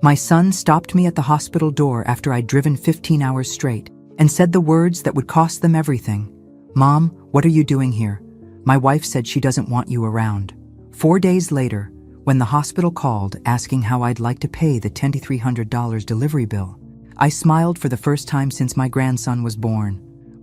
My son stopped me at the hospital door after I'd driven 15 hours straight and said the words that would cost them everything. "Mom, what are you doing here? My wife said she doesn't want you around." 4 days later, when the hospital called asking how I'd like to pay the $2,300 delivery bill, I smiled for the first time since my grandson was born.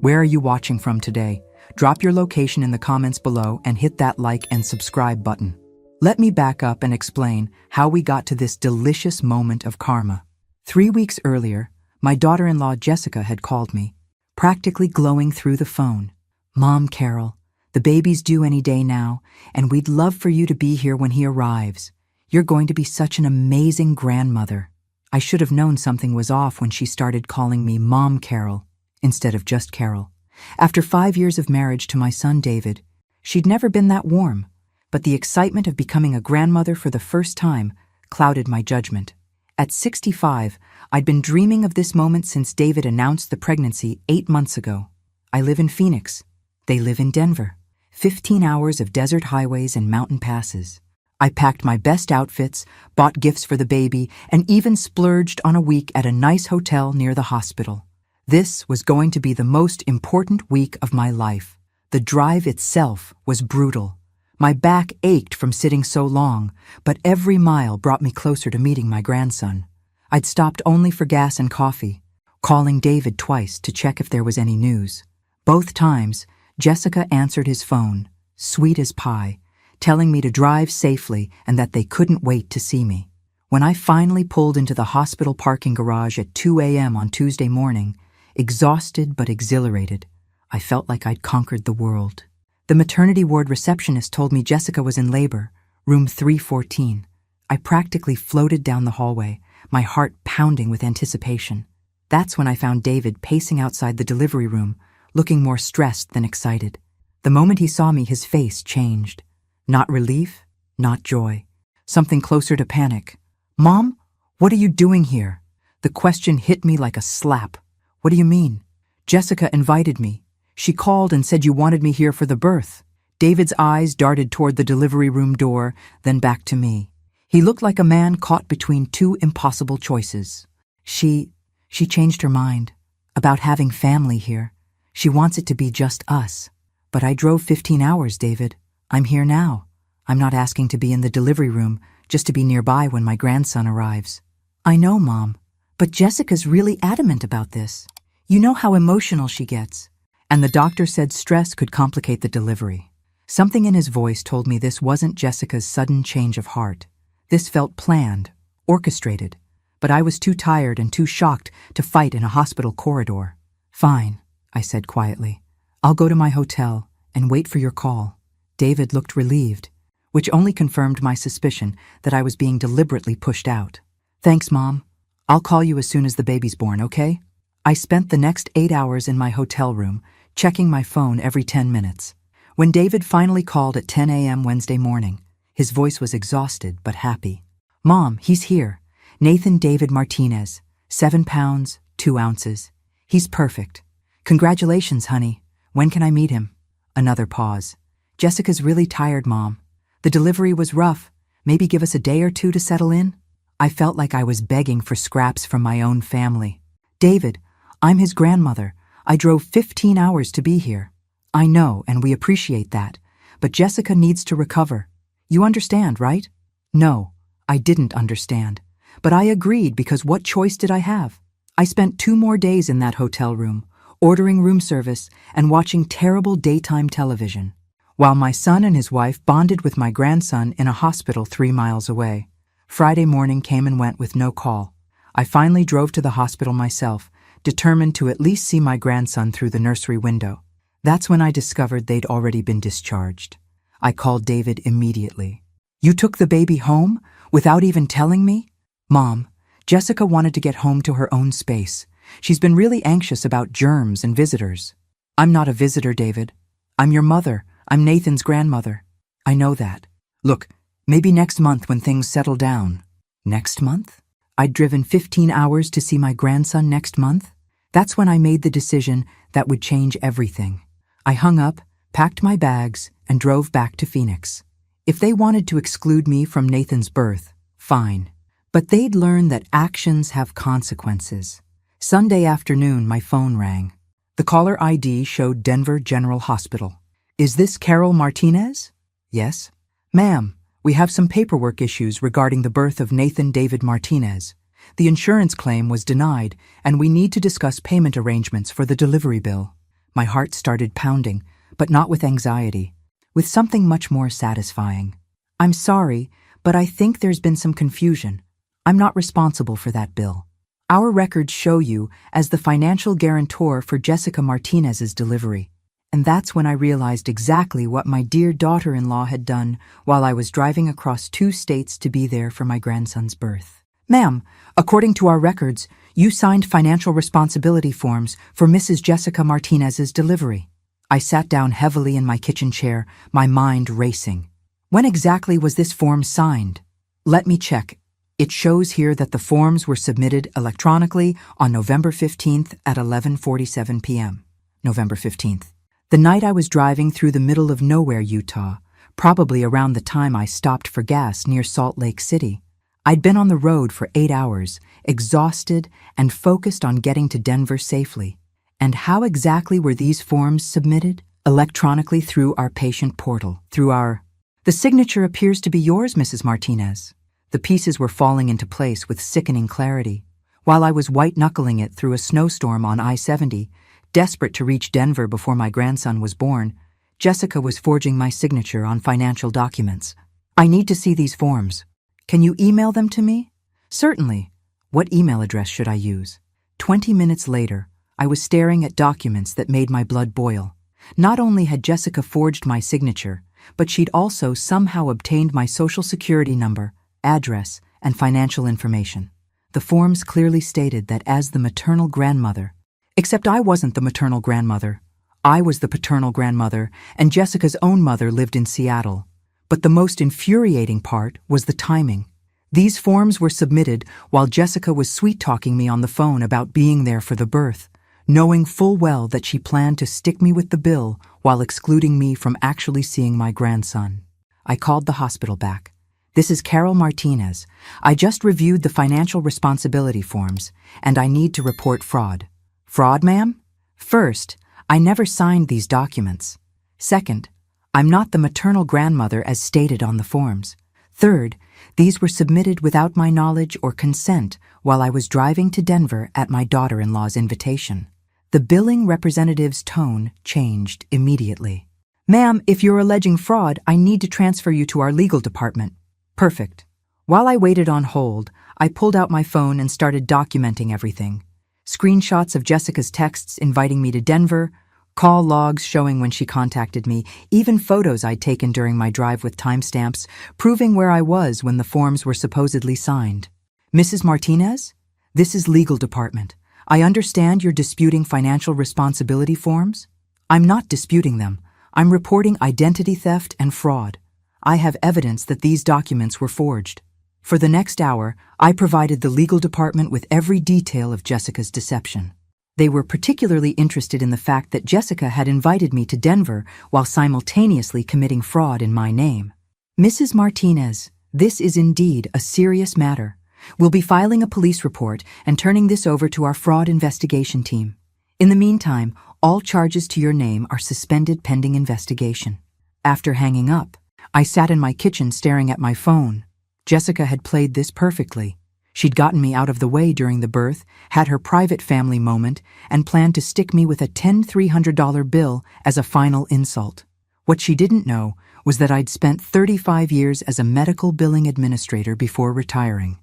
Where are you watching from today? Drop your location in the comments below and hit that like and subscribe button. Let me back up and explain how we got to this delicious moment of karma. 3 weeks earlier, my daughter-in-law Jessica had called me, practically glowing through the phone. "Mom, Carol, the baby's due any day now, and we'd love for you to be here when he arrives. You're going to be such an amazing grandmother." I should have known something was off when she started calling me Mom Carol instead of just Carol. After 5 years of marriage to my son David, she'd never been that warm, but the excitement of becoming a grandmother for the first time clouded my judgment. At 65, I'd been dreaming of this moment since David announced the pregnancy 8 months ago. I live in Phoenix. They live in Denver. 15 hours of desert highways and mountain passes. I packed my best outfits, bought gifts for the baby, and even splurged on a week at a nice hotel near the hospital. This was going to be the most important week of my life. The drive itself was brutal. My back ached from sitting so long, but every mile brought me closer to meeting my grandson. I'd stopped only for gas and coffee, calling David twice to check if there was any news. Both times, Jessica answered his phone, sweet as pie, telling me to drive safely and that they couldn't wait to see me. When I finally pulled into the hospital parking garage at 2 a.m. on Tuesday morning, exhausted but exhilarated, I felt like I'd conquered the world. The maternity ward receptionist told me Jessica was in labor, room 314. I practically floated down the hallway, my heart pounding with anticipation. That's when I found David pacing outside the delivery room, looking more stressed than excited. The moment he saw me, his face changed. Not relief, not joy. Something closer to panic. "Mom, what are you doing here?" The question hit me like a slap. "What do you mean?" "Jessica invited me. She called and said you wanted me here for the birth." David's eyes darted toward the delivery room door, then back to me. He looked like a man caught between two impossible choices. She changed her mind about having family here. She wants it to be just us. But I drove 15 hours, David. I'm here now. I'm not asking to be in the delivery room, just to be nearby when my grandson arrives. "I know, Mom, but Jessica's really adamant about this. You know how emotional she gets." And the doctor said stress could complicate the delivery. Something in his voice told me this wasn't Jessica's sudden change of heart. This felt planned, orchestrated, but I was too tired and too shocked to fight in a hospital corridor. "Fine," I said quietly. "I'll go to my hotel and wait for your call." David looked relieved, which only confirmed my suspicion that I was being deliberately pushed out. "Thanks, Mom. I'll call you as soon as the baby's born, okay?" I spent the next 8 hours in my hotel room, checking my phone every 10 minutes. When David finally called at 10 a.m. Wednesday morning, his voice was exhausted but happy. "Mom, he's here. Nathan David Martinez, 7 pounds, 2 ounces. He's perfect. Congratulations, honey. When can I meet him?" Another pause. "Jessica's really tired, Mom. The delivery was rough. Maybe give us a day or two to settle in?" I felt like I was begging for scraps from my own family. "David, I'm his grandmother. I drove 15 hours to be here." "I know, and we appreciate that. But Jessica needs to recover. You understand, right?" No, I didn't understand. But I agreed because what choice did I have? I spent 2 more days in that hotel room, ordering room service and watching terrible daytime television, while my son and his wife bonded with my grandson in a hospital 3 miles away. Friday morning came and went with no call. I finally drove to the hospital myself, determined to at least see my grandson through the nursery window. That's when I discovered they'd already been discharged. I called David immediately. "You took the baby home without even telling me?" "Mom, Jessica wanted to get home to her own space. She's been really anxious about germs and visitors." "I'm not a visitor, David. I'm your mother. I'm Nathan's grandmother." "I know that. Look, maybe next month when things settle down." Next month? I'd driven 15 hours to see my grandson next month? That's when I made the decision that would change everything. I hung up, packed my bags, and drove back to Phoenix. If they wanted to exclude me from Nathan's birth, fine. But they'd learn that actions have consequences. Sunday afternoon, my phone rang. The caller ID showed Denver General Hospital. "Is this Carol Martinez?" "Yes." "Ma'am, we have some paperwork issues regarding the birth of Nathan David Martinez. The insurance claim was denied, and we need to discuss payment arrangements for the delivery bill." My heart started pounding, but not with anxiety, with something much more satisfying. "I'm sorry, but I think there's been some confusion. I'm not responsible for that bill. Our records show you as the financial guarantor for Jessica Martinez's delivery." And that's when I realized exactly what my dear daughter-in-law had done while I was driving across 2 states to be there for my grandson's birth. "Ma'am, according to our records, you signed financial responsibility forms for Mrs. Jessica Martinez's delivery." I sat down heavily in my kitchen chair, my mind racing. "When exactly was this form signed?" "Let me check. It shows here that the forms were submitted electronically on November 15th at 11:47 p.m. November 15th. The night I was driving through the middle of nowhere, Utah, probably around the time I stopped for gas near Salt Lake City. I'd been on the road for 8 hours, exhausted and focused on getting to Denver safely. And how exactly were these forms submitted? Electronically through our patient portal, The signature appears to be yours, Mrs. Martinez. The pieces were falling into place with sickening clarity. While I was white-knuckling it through a snowstorm on I-70, desperate to reach Denver before my grandson was born, Jessica was forging my signature on financial documents. "I need to see these forms. Can you email them to me?" "Certainly. What email address should I use?" 20 minutes later, I was staring at documents that made my blood boil. Not only had Jessica forged my signature, but she'd also somehow obtained my social security number, address, and financial information. The forms clearly stated that as the maternal grandmother, except I wasn't the maternal grandmother. I was the paternal grandmother, and Jessica's own mother lived in Seattle. But the most infuriating part was the timing. These forms were submitted while Jessica was sweet-talking me on the phone about being there for the birth, knowing full well that she planned to stick me with the bill while excluding me from actually seeing my grandson. I called the hospital back. "This is Carol Martinez. I just reviewed the financial responsibility forms, and I need to report fraud." "Fraud, ma'am?" "First, I never signed these documents. Second, I'm not the maternal grandmother as stated on the forms. Third, these were submitted without my knowledge or consent while I was driving to Denver at my daughter-in-law's invitation." The billing representative's tone changed immediately. "Ma'am, if you're alleging fraud, I need to transfer you to our legal department." "Perfect." While I waited on hold, I pulled out my phone and started documenting everything. Screenshots of Jessica's texts inviting me to Denver, call logs showing when she contacted me, even photos I'd taken during my drive with timestamps, proving where I was when the forms were supposedly signed. "Mrs. Martinez? This is legal department. I understand you're disputing financial responsibility forms?" "I'm not disputing them. I'm reporting identity theft and fraud. I have evidence that these documents were forged." For the next hour, I provided the legal department with every detail of Jessica's deception. They were particularly interested in the fact that Jessica had invited me to Denver while simultaneously committing fraud in my name. "Mrs. Martinez, this is indeed a serious matter. We'll be filing a police report and turning this over to our fraud investigation team. In the meantime, all charges to your name are suspended pending investigation." After hanging up, I sat in my kitchen staring at my phone. Jessica had played this perfectly. She'd gotten me out of the way during the birth, had her private family moment, and planned to stick me with a $300 bill as a final insult. What she didn't know was that I'd spent 35 years as a medical billing administrator before retiring.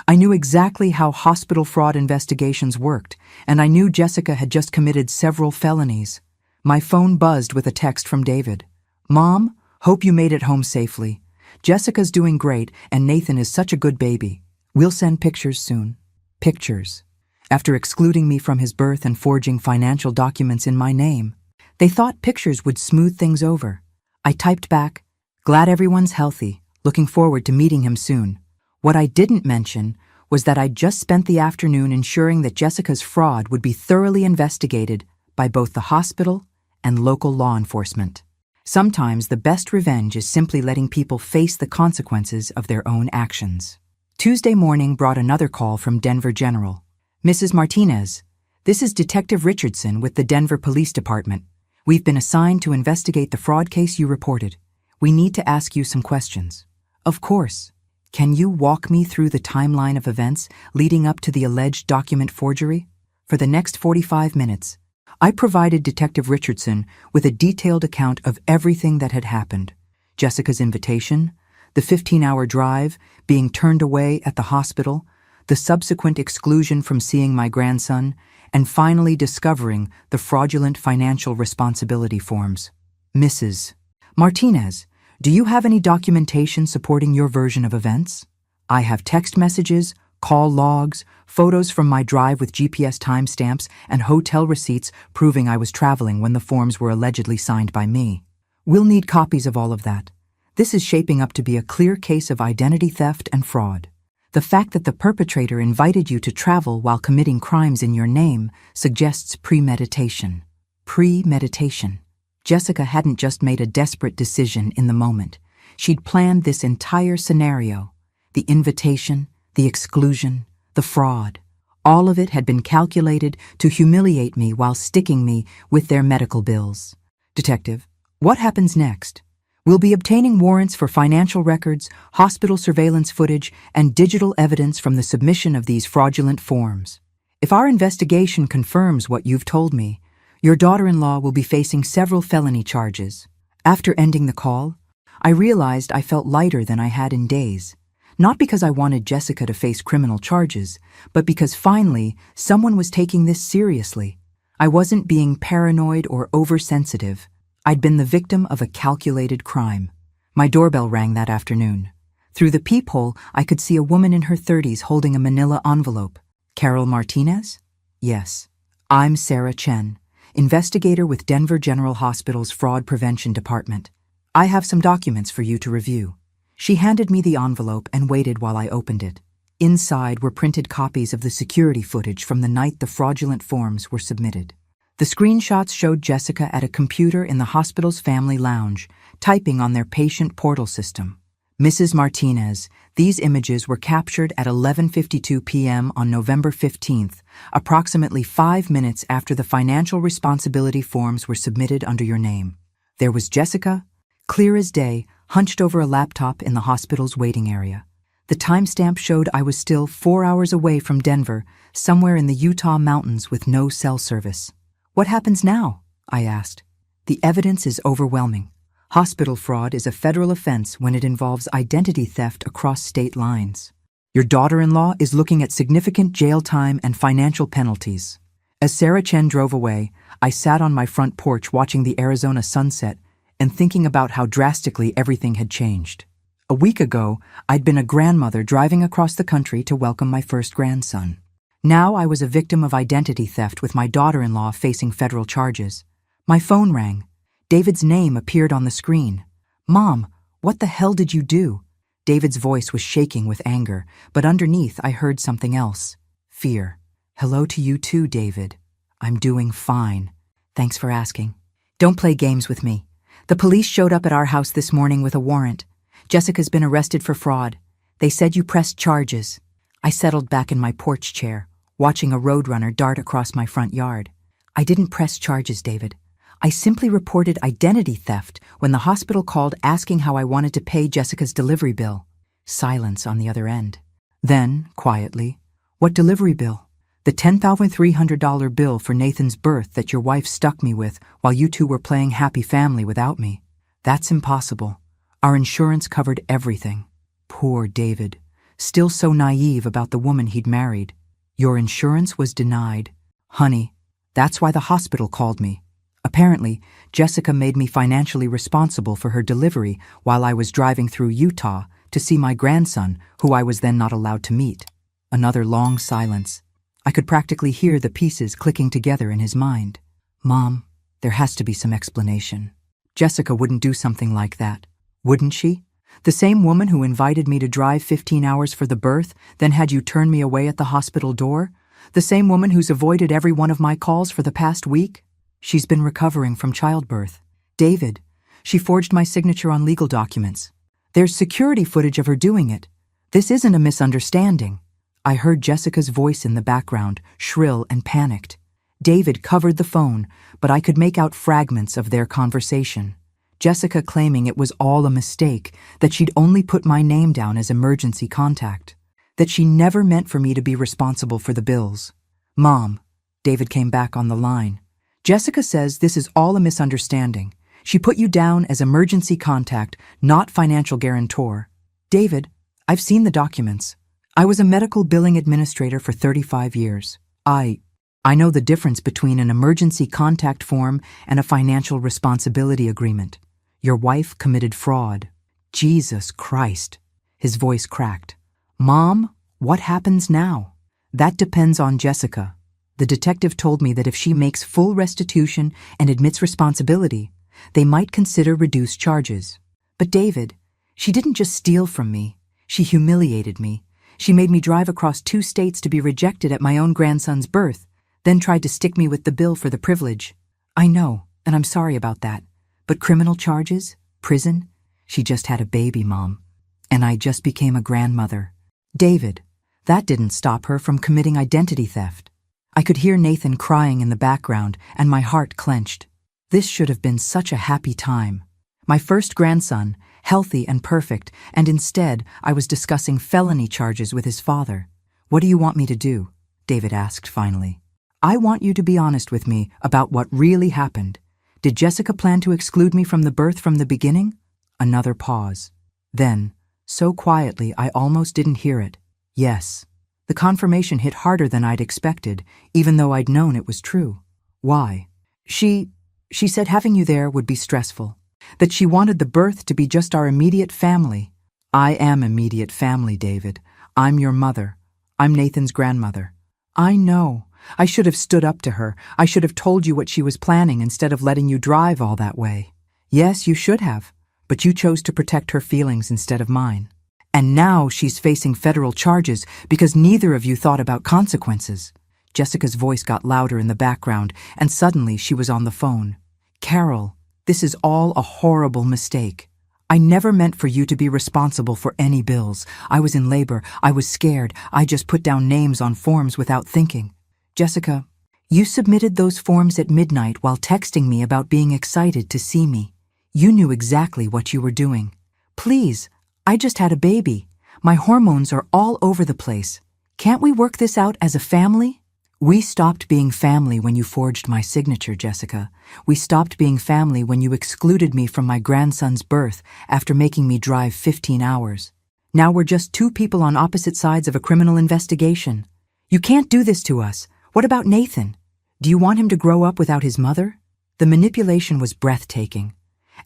I knew exactly how hospital fraud investigations worked, and I knew Jessica had just committed several felonies. My phone buzzed with a text from David. "Mom, hope you made it home safely. Jessica's doing great, and Nathan is such a good baby. We'll send pictures soon." Pictures. After excluding me from his birth and forging financial documents in my name, they thought pictures would smooth things over. I typed back, "Glad everyone's healthy. Looking forward to meeting him soon." What I didn't mention was that I'd just spent the afternoon ensuring that Jessica's fraud would be thoroughly investigated by both the hospital and local law enforcement. Sometimes the best revenge is simply letting people face the consequences of their own actions. Tuesday morning brought another call from Denver General. Mrs. Martinez, this is Detective Richardson with the Denver Police Department. We've been assigned to investigate the fraud case you reported. We need to ask you some questions. Of course. Can you walk me through the timeline of events leading up to the alleged document forgery? For the next 45 minutes, I provided Detective Richardson with a detailed account of everything that had happened. Jessica's invitation, the 15-hour drive, being turned away at the hospital, the subsequent exclusion from seeing my grandson, and finally discovering the fraudulent financial responsibility forms. Mrs. Martinez, do you have any documentation supporting your version of events? I have text messages, call logs, photos from my drive with GPS timestamps, and hotel receipts proving I was traveling when the forms were allegedly signed by me. We'll need copies of all of that. This is shaping up to be a clear case of identity theft and fraud. The fact that the perpetrator invited you to travel while committing crimes in your name suggests premeditation. Premeditation. Jessica hadn't just made a desperate decision in the moment. She'd planned this entire scenario. The invitation, the exclusion, the fraud. All of it had been calculated to humiliate me while sticking me with their medical bills. Detective, what happens next? We'll be obtaining warrants for financial records, hospital surveillance footage, and digital evidence from the submission of these fraudulent forms. If our investigation confirms what you've told me, your daughter-in-law will be facing several felony charges. After ending the call, I realized I felt lighter than I had in days. Not because I wanted Jessica to face criminal charges, but because finally someone was taking this seriously. I wasn't being paranoid or oversensitive. I'd been the victim of a calculated crime. My doorbell rang that afternoon. Through the peephole, I could see a woman in her 30s holding a manila envelope. Carol Martinez? Yes. I'm Sarah Chen, investigator with Denver General Hospital's Fraud Prevention Department. I have some documents for you to review. She handed me the envelope and waited while I opened it. Inside were printed copies of the security footage from the night the fraudulent forms were submitted. The screenshots showed Jessica at a computer in the hospital's family lounge, typing on their patient portal system. Mrs. Martinez, these images were captured at 11:52 p.m. on November 15th, approximately 5 minutes after the financial responsibility forms were submitted under your name. There was Jessica, clear as day, hunched over a laptop in the hospital's waiting area. The timestamp showed I was still 4 hours away from Denver, somewhere in the Utah mountains with no cell service. What happens now? I asked. The evidence is overwhelming. Hospital fraud is a federal offense when it involves identity theft across state lines. Your daughter-in-law is looking at significant jail time and financial penalties. As Sarah Chen drove away, I sat on my front porch watching the Arizona sunset and thinking about how drastically everything had changed. A week ago, I'd been a grandmother driving across the country to welcome my first grandson. Now I was a victim of identity theft with my daughter-in-law facing federal charges. My phone rang. David's name appeared on the screen. Mom, what the hell did you do? David's voice was shaking with anger, but underneath I heard something else. Fear. Hello to you too, David. I'm doing fine. Thanks for asking. Don't play games with me. The police showed up at our house this morning with a warrant. Jessica's been arrested for fraud. They said you pressed charges. I settled back in my porch chair, watching a roadrunner dart across my front yard. I didn't press charges, David. I simply reported identity theft when the hospital called asking how I wanted to pay Jessica's delivery bill. Silence on the other end. Then, quietly, what delivery bill? The $10,300 bill for Nathan's birth that your wife stuck me with while you two were playing happy family without me. That's impossible. Our insurance covered everything. Poor David. Still so naive about the woman he'd married. Your insurance was denied. Honey, that's why the hospital called me. Apparently, Jessica made me financially responsible for her delivery while I was driving through Utah to see my grandson, who I was then not allowed to meet. Another long silence. I could practically hear the pieces clicking together in his mind. Mom, there has to be some explanation. Jessica wouldn't do something like that, wouldn't she? The same woman who invited me to drive 15 hours for the birth, then had you turn me away at the hospital door? The same woman who's avoided every one of my calls for the past week? She's been recovering from childbirth. David, she forged my signature on legal documents. There's security footage of her doing it. This isn't a misunderstanding. I heard Jessica's voice in the background, shrill and panicked. David covered the phone, but I could make out fragments of their conversation. Jessica claiming it was all a mistake, that she'd only put my name down as emergency contact, that she never meant for me to be responsible for the bills. Mom, David came back on the line. Jessica says this is all a misunderstanding. She put you down as emergency contact, not financial guarantor. David, I've seen the documents. I was a medical billing administrator for 35 years. I know the difference between an emergency contact form and a financial responsibility agreement. Your wife committed fraud. Jesus Christ. His voice cracked. Mom, what happens now? That depends on Jessica. The detective told me that if she makes full restitution and admits responsibility, they might consider reduced charges. But David, she didn't just steal from me. She humiliated me. She made me drive across 2 states to be rejected at my own grandson's birth, then tried to stick me with the bill for the privilege. I know, and I'm sorry about that. But criminal charges? Prison? She just had a baby, Mom. And I just became a grandmother. David, that didn't stop her from committing identity theft. I could hear Nathan crying in the background, and my heart clenched. This should have been such a happy time. My first grandson, healthy and perfect, and instead I was discussing felony charges with his father. What do you want me to do? David asked finally. I want you to be honest with me about what really happened. Did Jessica plan to exclude me from the birth from the beginning? Another pause. Then, so quietly I almost didn't hear it. Yes. The confirmation hit harder than I'd expected, even though I'd known it was true. Why? She said having you there would be stressful. That she wanted the birth to be just our immediate family. I am immediate family, David. I'm your mother. I'm Nathan's grandmother. I know. I should have stood up to her. I should have told you what she was planning instead of letting you drive all that way. Yes, you should have. But you chose to protect her feelings instead of mine. And now she's facing federal charges because neither of you thought about consequences. Jessica's voice got louder in the background, and suddenly she was on the phone. Carol, this is all a horrible mistake. I never meant for you to be responsible for any bills. I was in labor. I was scared. I just put down names on forms without thinking. Jessica, you submitted those forms at midnight while texting me about being excited to see me. You knew exactly what you were doing. Please, I just had a baby. My hormones are all over the place. Can't we work this out as a family? We stopped being family when you forged my signature, Jessica. We stopped being family when you excluded me from my grandson's birth after making me drive 15 hours. Now we're just 2 people on opposite sides of a criminal investigation. You can't do this to us. What about Nathan? Do you want him to grow up without his mother? The manipulation was breathtaking.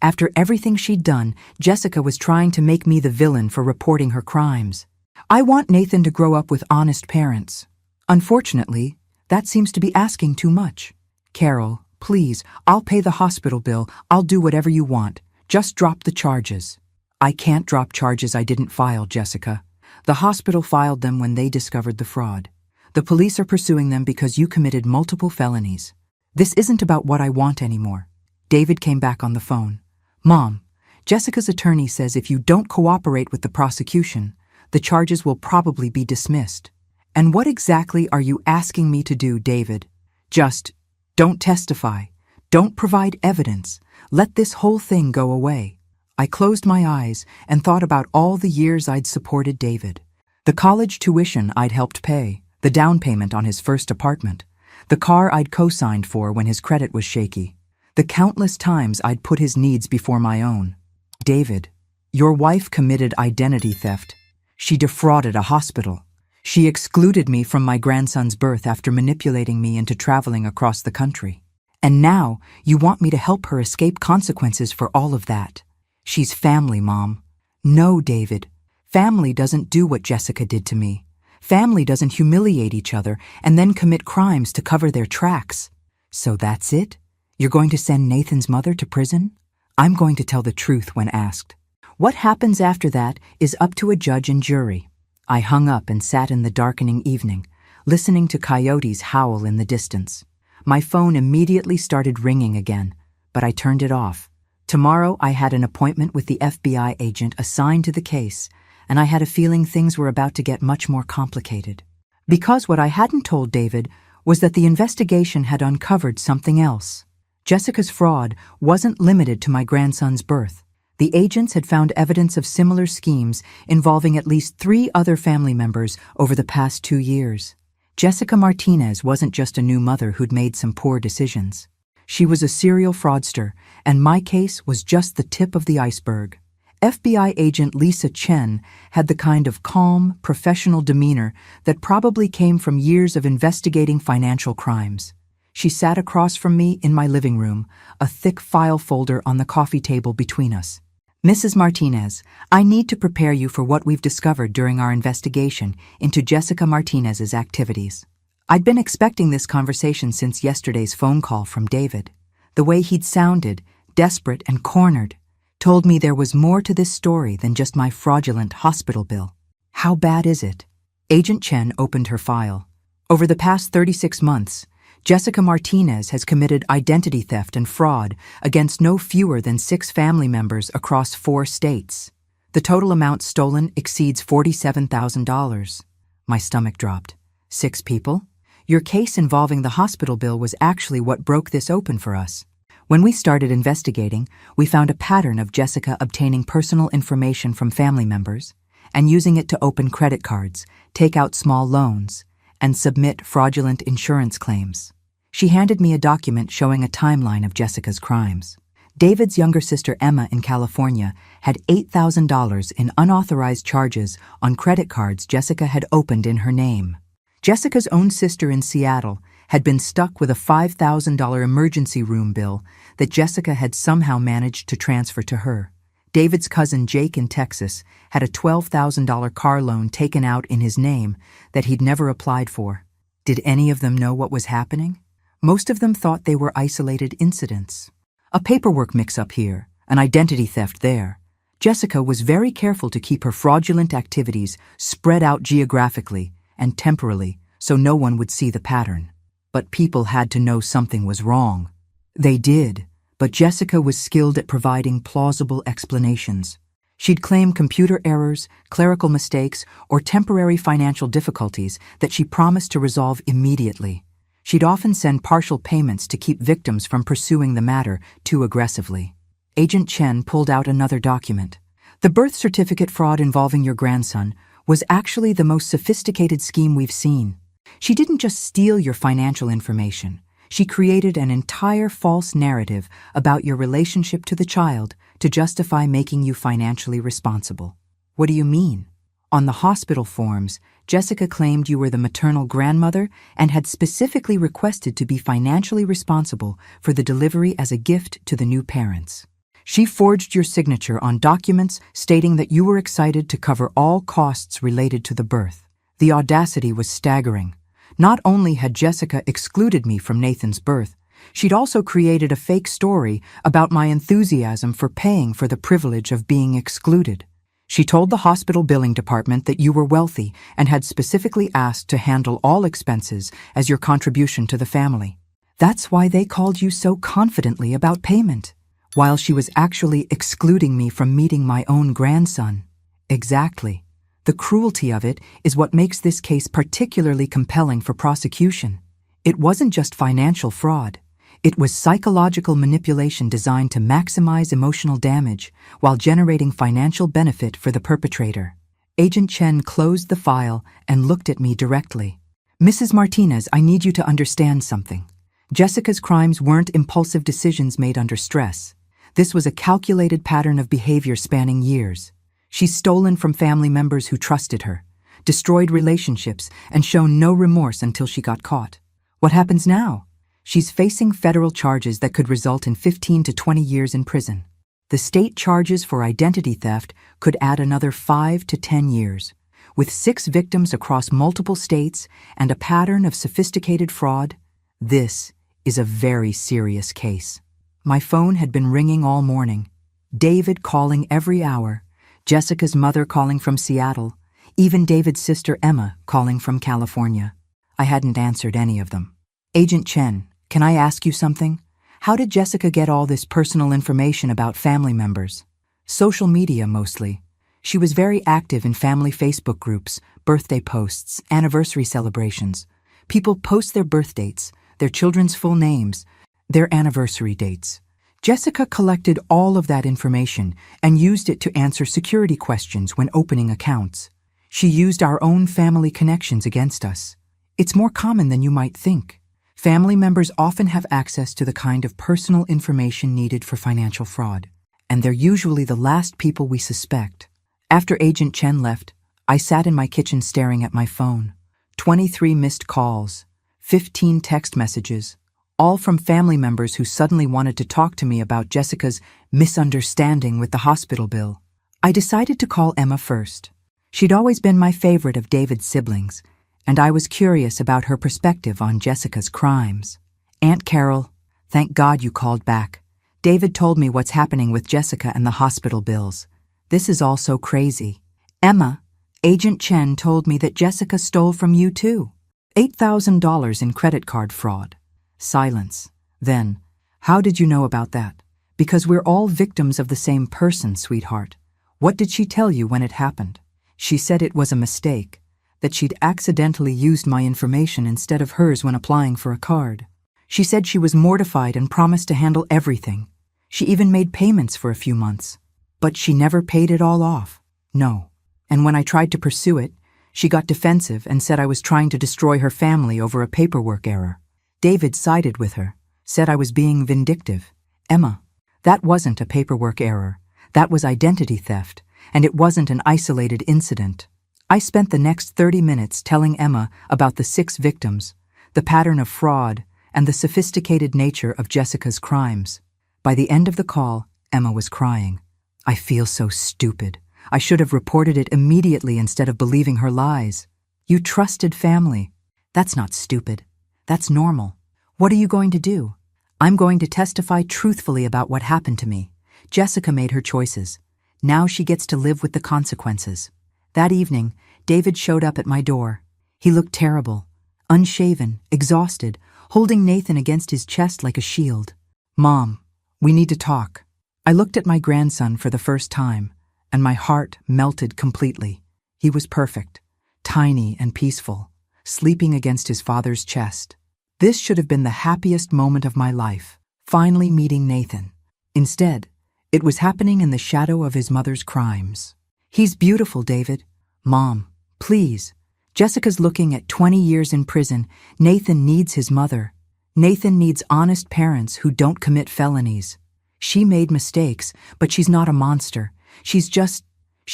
After everything she'd done, Jessica was trying to make me the villain for reporting her crimes. I want Nathan to grow up with honest parents. Unfortunately, that seems to be asking too much. Carol, please, I'll pay the hospital bill. I'll do whatever you want. Just drop the charges. I can't drop charges I didn't file, Jessica. The hospital filed them when they discovered the fraud. The police are pursuing them because you committed multiple felonies. This isn't about what I want anymore. David came back on the phone. Mom, Jessica's attorney says if you don't cooperate with the prosecution, the charges will probably be dismissed. And what exactly are you asking me to do, David? Just don't testify. Don't provide evidence. Let this whole thing go away. I closed my eyes and thought about all the years I'd supported David. The college tuition I'd helped pay, the down payment on his first apartment, the car I'd co-signed for when his credit was shaky, the countless times I'd put his needs before my own. David, your wife committed identity theft. She defrauded a hospital. She excluded me from my grandson's birth after manipulating me into traveling across the country. And now you want me to help her escape consequences for all of that. She's family, Mom. No, David. Family doesn't do what Jessica did to me. Family doesn't humiliate each other and then commit crimes to cover their tracks. So that's it? You're going to send Nathan's mother to prison? I'm going to tell the truth when asked. What happens after that is up to a judge and jury. I hung up and sat in the darkening evening, listening to coyotes howl in the distance. My phone immediately started ringing again, but I turned it off. Tomorrow I had an appointment with the FBI agent assigned to the case, and I had a feeling things were about to get much more complicated. Because what I hadn't told David was that the investigation had uncovered something else. Jessica's fraud wasn't limited to my grandson's birth. The agents had found evidence of similar schemes involving at least 3 other family members over the past 2 years. Jessica Martinez wasn't just a new mother who'd made some poor decisions. She was a serial fraudster, and my case was just the tip of the iceberg. FBI agent Lisa Chen had the kind of calm, professional demeanor that probably came from years of investigating financial crimes. She sat across from me in my living room, a thick file folder on the coffee table between us. "Mrs. Martinez, I need to prepare you for what we've discovered during our investigation into Jessica Martinez's activities." I'd been expecting this conversation since yesterday's phone call from David. The way he'd sounded, desperate and cornered, told me there was more to this story than just my fraudulent hospital bill. "How bad is it?" Agent Chen opened her file. "Over the past 36 months, Jessica Martinez has committed identity theft and fraud against no fewer than 6 family members across 4 states. The total amount stolen exceeds $47,000. My stomach dropped. 6 people? Your case involving the hospital bill was actually what broke this open for us. When we started investigating, we found a pattern of Jessica obtaining personal information from family members and using it to open credit cards, take out small loans, and submit fraudulent insurance claims. She handed me a document showing a timeline of Jessica's crimes. David's younger sister Emma in California had $8,000 in unauthorized charges on credit cards Jessica had opened in her name. Jessica's own sister in Seattle had been stuck with a $5,000 emergency room bill that Jessica had somehow managed to transfer to her. David's cousin Jake in Texas had a $12,000 car loan taken out in his name that he'd never applied for. Did any of them know what was happening? Most of them thought they were isolated incidents. A paperwork mix-up here, an identity theft there. Jessica was very careful to keep her fraudulent activities spread out geographically and temporally so no one would see the pattern. But people had to know something was wrong. They did, but Jessica was skilled at providing plausible explanations. She'd claim computer errors, clerical mistakes, or temporary financial difficulties that she promised to resolve immediately. She'd often send partial payments to keep victims from pursuing the matter too aggressively. Agent Chen pulled out another document. The birth certificate fraud involving your grandson was actually the most sophisticated scheme we've seen. She didn't just steal your financial information. She created an entire false narrative about your relationship to the child to justify making you financially responsible. What do you mean? On the hospital forms, Jessica claimed you were the maternal grandmother and had specifically requested to be financially responsible for the delivery as a gift to the new parents. She forged your signature on documents stating that you were excited to cover all costs related to the birth. The audacity was staggering. Not only had Jessica excluded me from Nathan's birth, she'd also created a fake story about my enthusiasm for paying for the privilege of being excluded. She told the hospital billing department that you were wealthy and had specifically asked to handle all expenses as your contribution to the family. That's why they called you so confidently about payment, while she was actually excluding me from meeting my own grandson. Exactly. The cruelty of it is what makes this case particularly compelling for prosecution. It wasn't just financial fraud. It was psychological manipulation designed to maximize emotional damage while generating financial benefit for the perpetrator. Agent Chen closed the file and looked at me directly. "Mrs. Martinez, I need you to understand something. Jessica's crimes weren't impulsive decisions made under stress. This was a calculated pattern of behavior spanning years. She's stolen from family members who trusted her, destroyed relationships, and shown no remorse until she got caught. What happens now? She's facing federal charges that could result in 15 to 20 years in prison. The state charges for identity theft could add another 5 to 10 years. With 6 victims across multiple states and a pattern of sophisticated fraud, this is a very serious case." My phone had been ringing all morning. David calling every hour, Jessica's mother calling from Seattle, even David's sister Emma calling from California. I hadn't answered any of them. "Agent Chen, can I ask you something? How did Jessica get all this personal information about family members?" "Social media, mostly. She was very active in family Facebook groups, birthday posts, anniversary celebrations. People post their birth dates, their children's full names, their anniversary dates. Jessica collected all of that information and used it to answer security questions when opening accounts. She used our own family connections against us. It's more common than you might think. Family members often have access to the kind of personal information needed for financial fraud, and they're usually the last people we suspect. After Agent Chen left, I sat in my kitchen staring at my phone. 23 missed calls, 15 text messages, all from family members who suddenly wanted to talk to me about Jessica's misunderstanding with the hospital bill. I decided to call Emma first. She'd always been my favorite of David's siblings, and I was curious about her perspective on Jessica's crimes. Aunt Carol, thank God you called back. David told me what's happening with Jessica and the hospital bills. This is all so crazy. Emma, Agent Chen told me that Jessica stole from you too. $8,000 in credit card fraud. Silence. Then, how did you know about that? Because we're all victims of the same person, sweetheart. What did she tell you when it happened? She said it was a mistake, that she'd accidentally used my information instead of hers when applying for a card. She said she was mortified and promised to handle everything. She even made payments for a few months. But she never paid it all off. No. And when I tried to pursue it, she got defensive and said I was trying to destroy her family over a paperwork error. David sided with her, said I was being vindictive. Emma, that wasn't a paperwork error. That was identity theft, and it wasn't an isolated incident. I spent the next 30 minutes telling Emma about the 6 victims, the pattern of fraud, and the sophisticated nature of Jessica's crimes. By the end of the call, Emma was crying. I feel so stupid. I should have reported it immediately instead of believing her lies. You trusted family. That's not stupid. That's normal. What are you going to do? I'm going to testify truthfully about what happened to me. Jessica made her choices. Now she gets to live with the consequences. That evening, David showed up at my door. He looked terrible, unshaven, exhausted, holding Nathan against his chest like a shield. Mom, we need to talk. I looked at my grandson for the first time, and my heart melted completely. He was perfect, tiny and peaceful, sleeping against his father's chest. This should have been the happiest moment of my life, finally meeting Nathan. Instead, it was happening in the shadow of his mother's crimes. He's beautiful, David. Mom, please. Jessica's looking at 20 years in prison. Nathan needs his mother. Nathan needs honest parents who don't commit felonies. She made mistakes, but she's not a monster. She's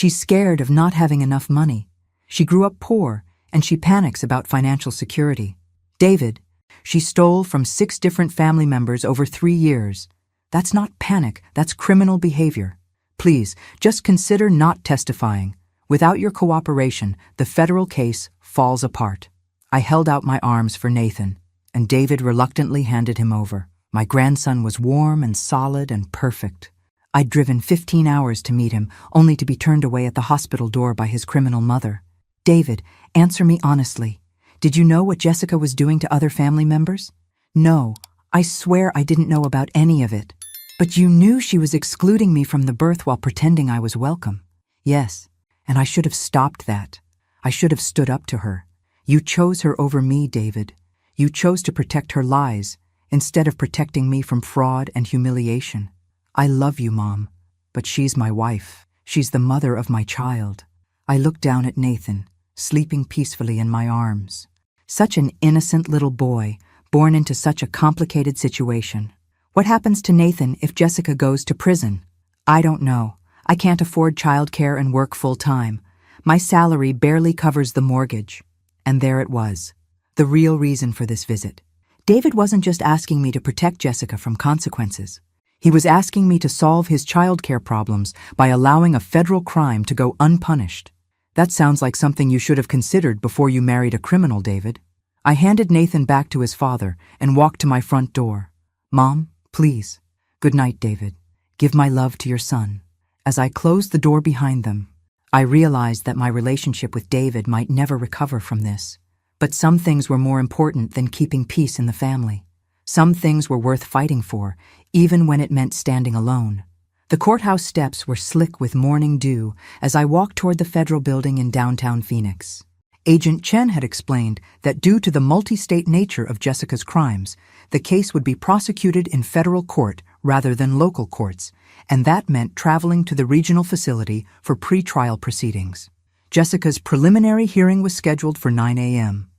scared of not having enough money. She grew up poor, and she panics about financial security. David, she stole from 6 different family members over 3 years. That's not panic, that's criminal behavior. Please, just consider not testifying. Without your cooperation, the federal case falls apart. I held out my arms for Nathan, and David reluctantly handed him over. My grandson was warm and solid and perfect. I'd driven 15 hours to meet him, only to be turned away at the hospital door by his criminal mother. David, answer me honestly. Did you know what Jessica was doing to other family members? No, I swear I didn't know about any of it. But you knew she was excluding me from the birth while pretending I was welcome. Yes, and I should have stopped that. I should have stood up to her. You chose her over me, David. You chose to protect her lies, instead of protecting me from fraud and humiliation. I love you, Mom, but she's my wife. She's the mother of my child. I looked down at Nathan, sleeping peacefully in my arms. Such an innocent little boy, born into such a complicated situation. What happens to Nathan if Jessica goes to prison? I don't know. I can't afford childcare and work full-time. My salary barely covers the mortgage. And there it was, the real reason for this visit. David wasn't just asking me to protect Jessica from consequences. He was asking me to solve his childcare problems by allowing a federal crime to go unpunished. That sounds like something you should have considered before you married a criminal, David. I handed Nathan back to his father and walked to my front door. Mom, please. Good night, David. Give my love to your son. As I closed the door behind them, I realized that my relationship with David might never recover from this. But some things were more important than keeping peace in the family. Some things were worth fighting for, even when it meant standing alone. The courthouse steps were slick with morning dew as I walked toward the federal building in downtown Phoenix. Agent Chen had explained that due to the multi-state nature of Jessica's crimes, the case would be prosecuted in federal court rather than local courts, and that meant traveling to the regional facility for pre-trial proceedings. Jessica's preliminary hearing was scheduled for 9 a.m.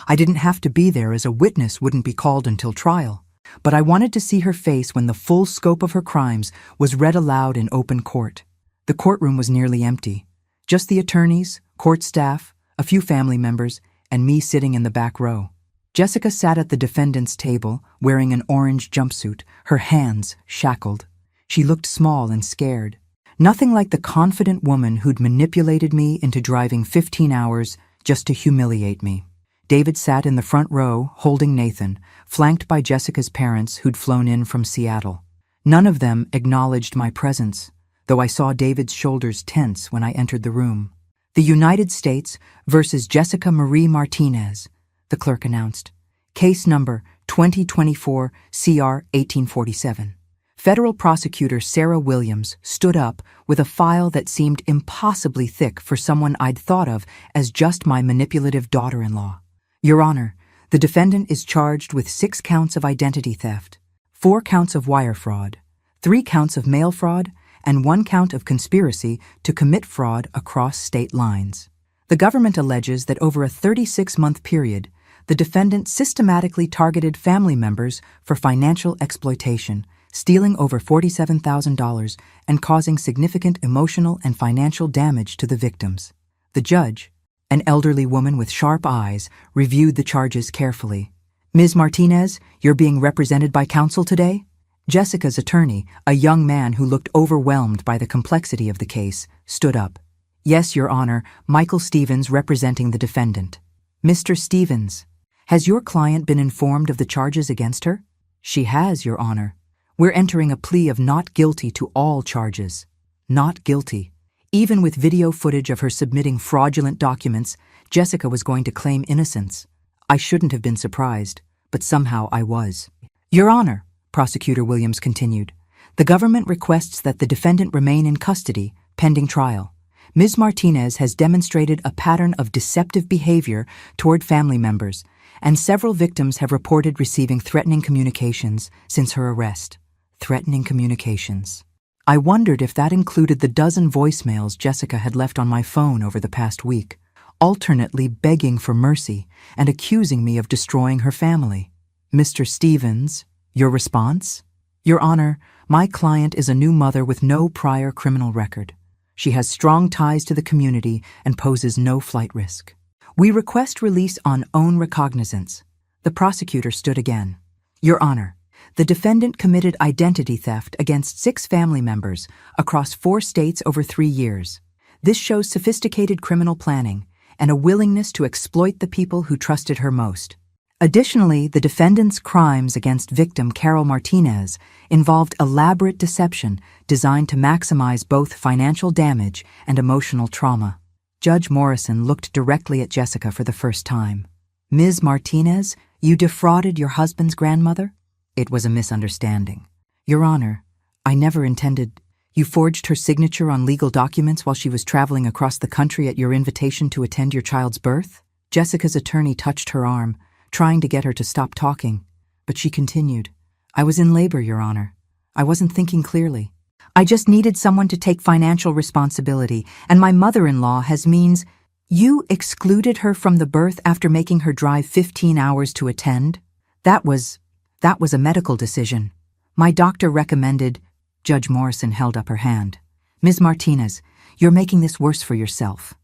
I didn't have to be there as a witness wouldn't be called until trial, but I wanted to see her face when the full scope of her crimes was read aloud in open court. The courtroom was nearly empty. Just the attorneys, court staff, a few family members, and me sitting in the back row. Jessica sat at the defendant's table, wearing an orange jumpsuit, her hands shackled. She looked small and scared. Nothing like the confident woman who'd manipulated me into driving 15 hours just to humiliate me. David sat in the front row, holding Nathan, flanked by Jessica's parents who'd flown in from Seattle. None of them acknowledged my presence, though I saw David's shoulders tense when I entered the room. The United States versus Jessica Marie Martinez, the clerk announced. Case number 2024 CR 1847. Federal prosecutor Sarah Williams stood up with a file that seemed impossibly thick for someone I'd thought of as just my manipulative daughter-in-law. Your Honor, the defendant is charged with 6 counts of identity theft, 4 counts of wire fraud, 3 counts of mail fraud, and 1 count of conspiracy to commit fraud across state lines. The government alleges that over a 36-month period, the defendant systematically targeted family members for financial exploitation, stealing over $47,000 and causing significant emotional and financial damage to the victims. The judge, an elderly woman with sharp eyes, reviewed the charges carefully. Ms. Martinez, you're being represented by counsel today? Jessica's attorney, a young man who looked overwhelmed by the complexity of the case, stood up. Yes, Your Honor, Michael Stevens representing the defendant. Mr. Stevens, has your client been informed of the charges against her? She has, Your Honor. We're entering a plea of not guilty to all charges. Not guilty. Even with video footage of her submitting fraudulent documents, Jessica was going to claim innocence. I shouldn't have been surprised, but somehow I was. Your Honor, Prosecutor Williams continued, the government requests that the defendant remain in custody, pending trial. Ms. Martinez has demonstrated a pattern of deceptive behavior toward family members, and several victims have reported receiving threatening communications since her arrest. Threatening communications. I wondered if that included the dozen voicemails Jessica had left on my phone over the past week, alternately begging for mercy and accusing me of destroying her family. Mr. Stevens, your response? Your Honor, my client is a new mother with no prior criminal record. She has strong ties to the community and poses no flight risk. We request release on own recognizance. The prosecutor stood again. Your Honor, the defendant committed identity theft against 6 family members across 4 states over 3 years. This shows sophisticated criminal planning and a willingness to exploit the people who trusted her most. Additionally, the defendant's crimes against victim Carol Martinez involved elaborate deception designed to maximize both financial damage and emotional trauma. Judge Morrison looked directly at Jessica for the first time. Ms. Martinez, you defrauded your husband's grandmother? It was a misunderstanding. Your Honor, I never intended. You forged her signature on legal documents while she was traveling across the country at your invitation to attend your child's birth? Jessica's attorney touched her arm, trying to get her to stop talking, but she continued. I was in labor, Your Honor. I wasn't thinking clearly. I just needed someone to take financial responsibility, and my mother-in-law has means. You excluded her from the birth after making her drive 15 hours to attend? That was a medical decision. My doctor recommended. Judge Morrison held up her hand. Ms. Martinez, you're making this worse for yourself.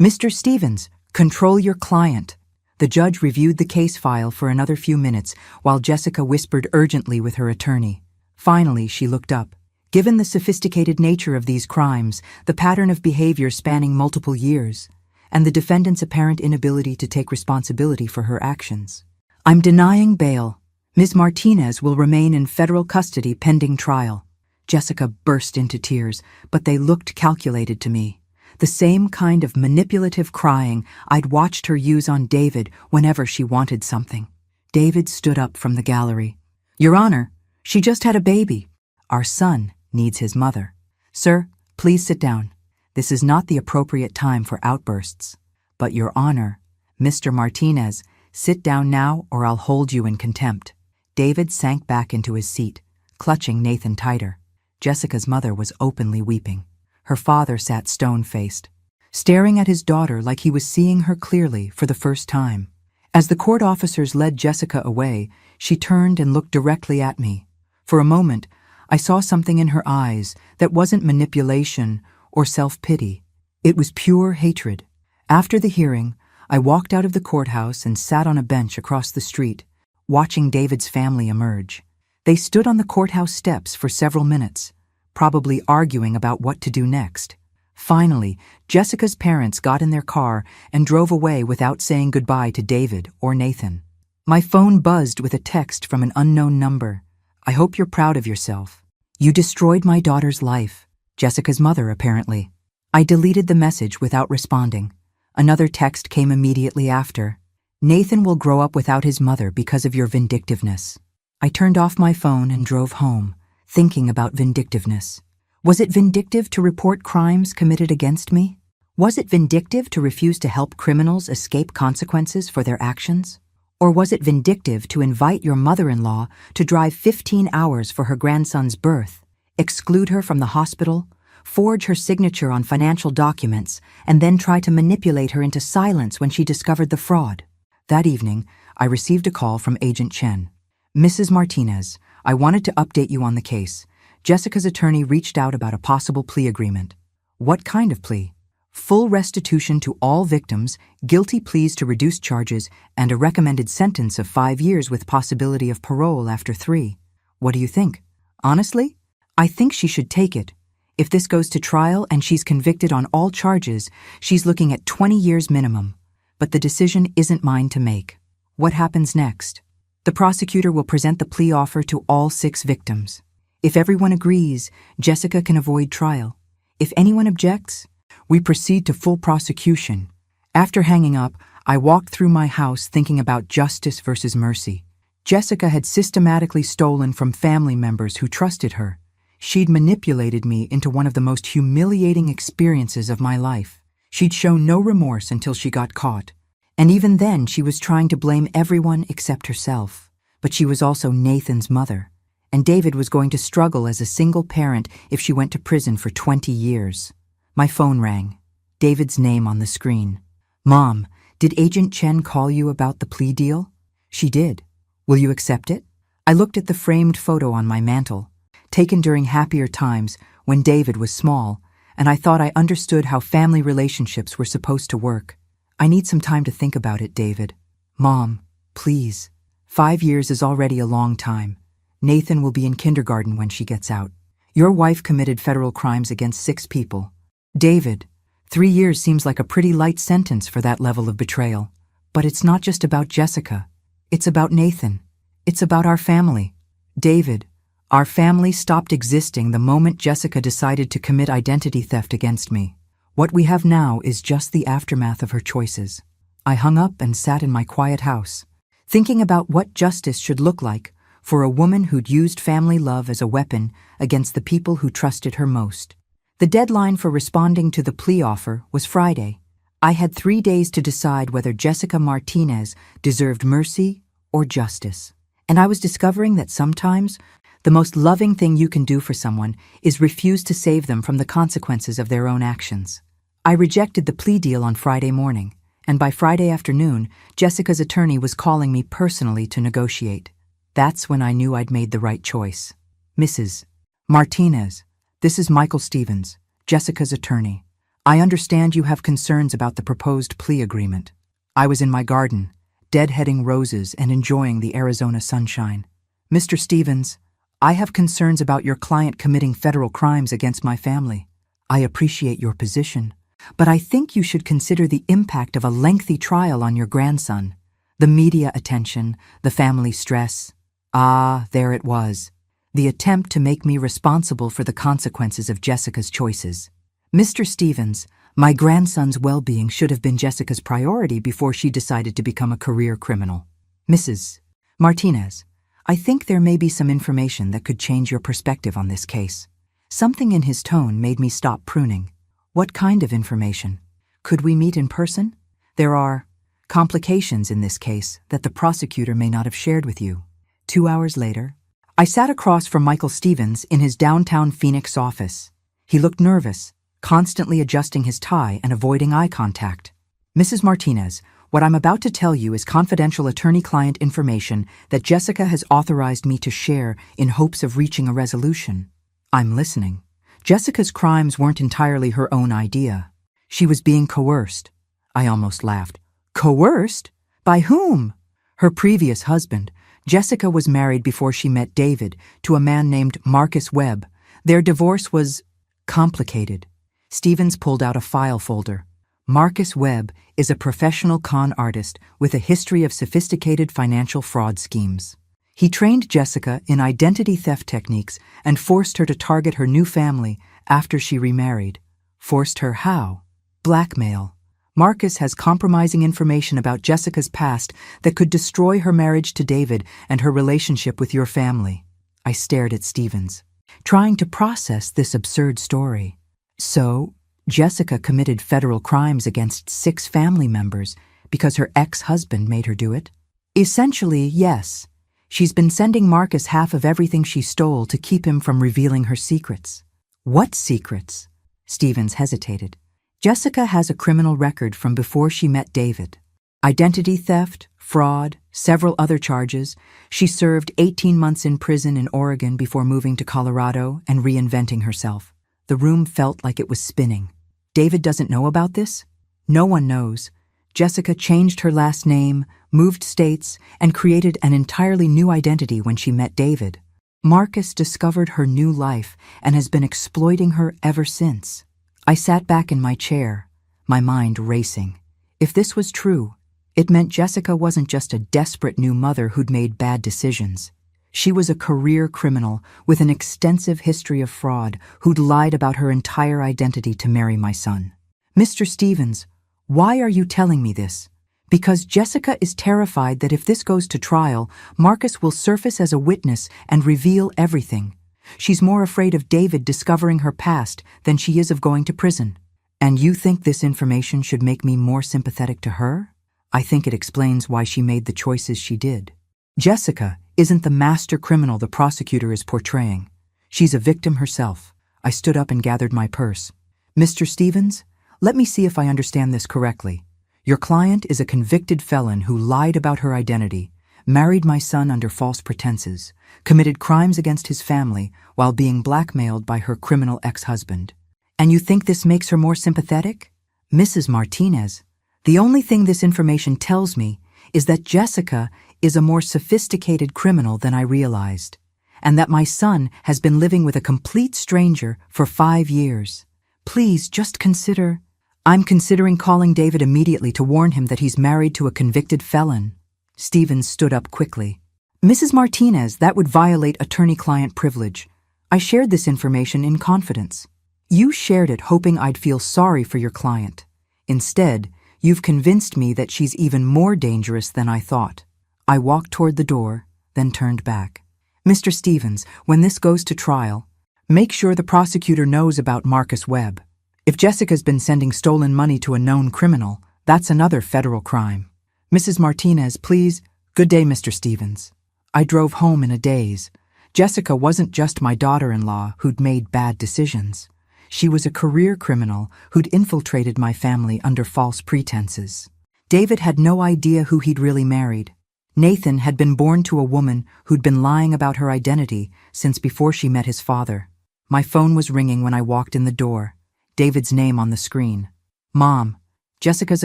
Mr. Stevens, control your client. The judge reviewed the case file for another few minutes while Jessica whispered urgently with her attorney. Finally, she looked up. Given the sophisticated nature of these crimes, the pattern of behavior spanning multiple years, and the defendant's apparent inability to take responsibility for her actions, I'm denying bail. Ms. Martinez will remain in federal custody pending trial. Jessica burst into tears, but they looked calculated to me. The same kind of manipulative crying I'd watched her use on David whenever she wanted something. David stood up from the gallery. Your Honor, she just had a baby. Our son needs his mother. Sir, please sit down. This is not the appropriate time for outbursts. But Your Honor, Mr. Martinez, sit down now or I'll hold you in contempt. David sank back into his seat, clutching Nathan tighter. Jessica's mother was openly weeping. Her father sat stone-faced, staring at his daughter like he was seeing her clearly for the first time. As the court officers led Jessica away, she turned and looked directly at me. For a moment, I saw something in her eyes that wasn't manipulation or self-pity. It was pure hatred. After the hearing, I walked out of the courthouse and sat on a bench across the street, watching David's family emerge. They stood on the courthouse steps for several minutes, probably arguing about what to do next. Finally, Jessica's parents got in their car and drove away without saying goodbye to David or Nathan. My phone buzzed with a text from an unknown number. I hope you're proud of yourself. You destroyed my daughter's life. Jessica's mother, apparently. I deleted the message without responding. Another text came immediately after. Nathan will grow up without his mother because of your vindictiveness. I turned off my phone and drove home, thinking about vindictiveness. Was it vindictive to report crimes committed against me? Was it vindictive to refuse to help criminals escape consequences for their actions? Or was it vindictive to invite your mother-in-law to drive 15 hours for her grandson's birth, exclude her from the hospital, forge her signature on financial documents, and then try to manipulate her into silence when she discovered the fraud? That evening, I received a call from Agent Chen. Mrs. Martinez, I wanted to update you on the case. Jessica's attorney reached out about a possible plea agreement. What kind of plea? Full restitution to all victims, guilty pleas to reduce charges, and a recommended sentence of 5 years with possibility of parole after 3. What do you think? Honestly, I think she should take it. If this goes to trial and she's convicted on all charges, she's looking at 20 years minimum. But the decision isn't mine to make. What happens next? The prosecutor will present the plea offer to all 6 victims. If everyone agrees, Jessica can avoid trial. If anyone objects, we proceed to full prosecution. After hanging up, I walked through my house thinking about justice versus mercy. Jessica had systematically stolen from family members who trusted her. She'd manipulated me into one of the most humiliating experiences of my life. She'd shown no remorse until she got caught. And even then, she was trying to blame everyone except herself. But she was also Nathan's mother. And David was going to struggle as a single parent if she went to prison for 20 years. My phone rang. David's name on the screen. Mom, did Agent Chen call you about the plea deal? She did. Will you accept it? I looked at the framed photo on my mantel, taken during happier times when David was small, and I thought I understood how family relationships were supposed to work. I need some time to think about it, David. Mom, please. 5 years is already a long time. Nathan will be in kindergarten when she gets out. Your wife committed federal crimes against 6 people. David, 3 years seems like a pretty light sentence for that level of betrayal. But it's not just about Jessica. It's about Nathan. It's about our family. David, our family stopped existing the moment Jessica decided to commit identity theft against me. What we have now is just the aftermath of her choices. I hung up and sat in my quiet house, thinking about what justice should look like for a woman who'd used family love as a weapon against the people who trusted her most. The deadline for responding to the plea offer was Friday. I had 3 days to decide whether Jessica Martinez deserved mercy or justice. And I was discovering that sometimes the most loving thing you can do for someone is refuse to save them from the consequences of their own actions. I rejected the plea deal on Friday morning, and by Friday afternoon, Jessica's attorney was calling me personally to negotiate. That's when I knew I'd made the right choice. Mrs. Martinez, this is Michael Stevens, Jessica's attorney. I understand you have concerns about the proposed plea agreement. I was in my garden, deadheading roses and enjoying the Arizona sunshine. Mr. Stevens, I have concerns about your client committing federal crimes against my family. I appreciate your position, but I think you should consider the impact of a lengthy trial on your grandson. The media attention, the family stress. Ah, there it was. The attempt to make me responsible for the consequences of Jessica's choices. Mr. Stevens, my grandson's well-being should have been Jessica's priority before she decided to become a career criminal. Mrs. Martinez, I think there may be some information that could change your perspective on this case. Something in his tone made me stop pruning. What kind of information? Could we meet in person? There are complications in this case that the prosecutor may not have shared with you. 2 hours later, I sat across from Michael Stevens in his downtown Phoenix office. He looked nervous, constantly adjusting his tie and avoiding eye contact. Mrs. Martinez, what I'm about to tell you is confidential attorney-client information that Jessica has authorized me to share in hopes of reaching a resolution. I'm listening. Jessica's crimes weren't entirely her own idea. She was being coerced. I almost laughed. Coerced? By whom? Her previous husband. Jessica was married before she met David to a man named Marcus Webb. Their divorce was complicated. Stevens pulled out a file folder. Marcus Webb is a professional con artist with a history of sophisticated financial fraud schemes. He trained Jessica in identity theft techniques and forced her to target her new family after she remarried. Forced her how? Blackmail. Marcus has compromising information about Jessica's past that could destroy her marriage to David and her relationship with your family. I stared at Stevens, trying to process this absurd story. So, Jessica committed federal crimes against 6 family members because her ex-husband made her do it? Essentially, yes. She's been sending Marcus half of everything she stole to keep him from revealing her secrets. What secrets? Stevens hesitated. Jessica has a criminal record from before she met David. Identity theft, fraud, several other charges. She served 18 months in prison in Oregon before moving to Colorado and reinventing herself. The room felt like it was spinning. David doesn't know about this? No one knows. Jessica changed her last name, moved states, and created an entirely new identity when she met David. Marcus discovered her new life and has been exploiting her ever since. I sat back in my chair, my mind racing. If this was true, it meant Jessica wasn't just a desperate new mother who'd made bad decisions. She was a career criminal with an extensive history of fraud who'd lied about her entire identity to marry my son. Mr. Stevens, why are you telling me this? Because Jessica is terrified that if this goes to trial, Marcus will surface as a witness and reveal everything. She's more afraid of David discovering her past than she is of going to prison. And you think this information should make me more sympathetic to her? I think it explains why she made the choices she did. Jessica isn't the master criminal the prosecutor is portraying. She's a victim herself. I stood up and gathered my purse. Mr. Stevens, let me see if I understand this correctly. Your client is a convicted felon who lied about her identity, married my son under false pretenses, committed crimes against his family while being blackmailed by her criminal ex-husband. And you think this makes her more sympathetic? Mrs. Martinez, the only thing this information tells me is that Jessica is a more sophisticated criminal than I realized, and that my son has been living with a complete stranger for 5 years. Please just consider. I'm considering calling David immediately to warn him that he's married to a convicted felon. Stevens stood up quickly. Mrs. Martinez, that would violate attorney-client privilege. I shared this information in confidence. You shared it hoping I'd feel sorry for your client. Instead, you've convinced me that she's even more dangerous than I thought. I walked toward the door, then turned back. Mr. Stevens, when this goes to trial, make sure the prosecutor knows about Marcus Webb. If Jessica's been sending stolen money to a known criminal, that's another federal crime. Mrs. Martinez, please. Good day, Mr. Stevens. I drove home in a daze. Jessica wasn't just my daughter-in-law who'd made bad decisions. She was a career criminal who'd infiltrated my family under false pretenses. David had no idea who he'd really married. Nathan had been born to a woman who'd been lying about her identity since before she met his father. My phone was ringing when I walked in the door. David's name on the screen. Mom, Jessica's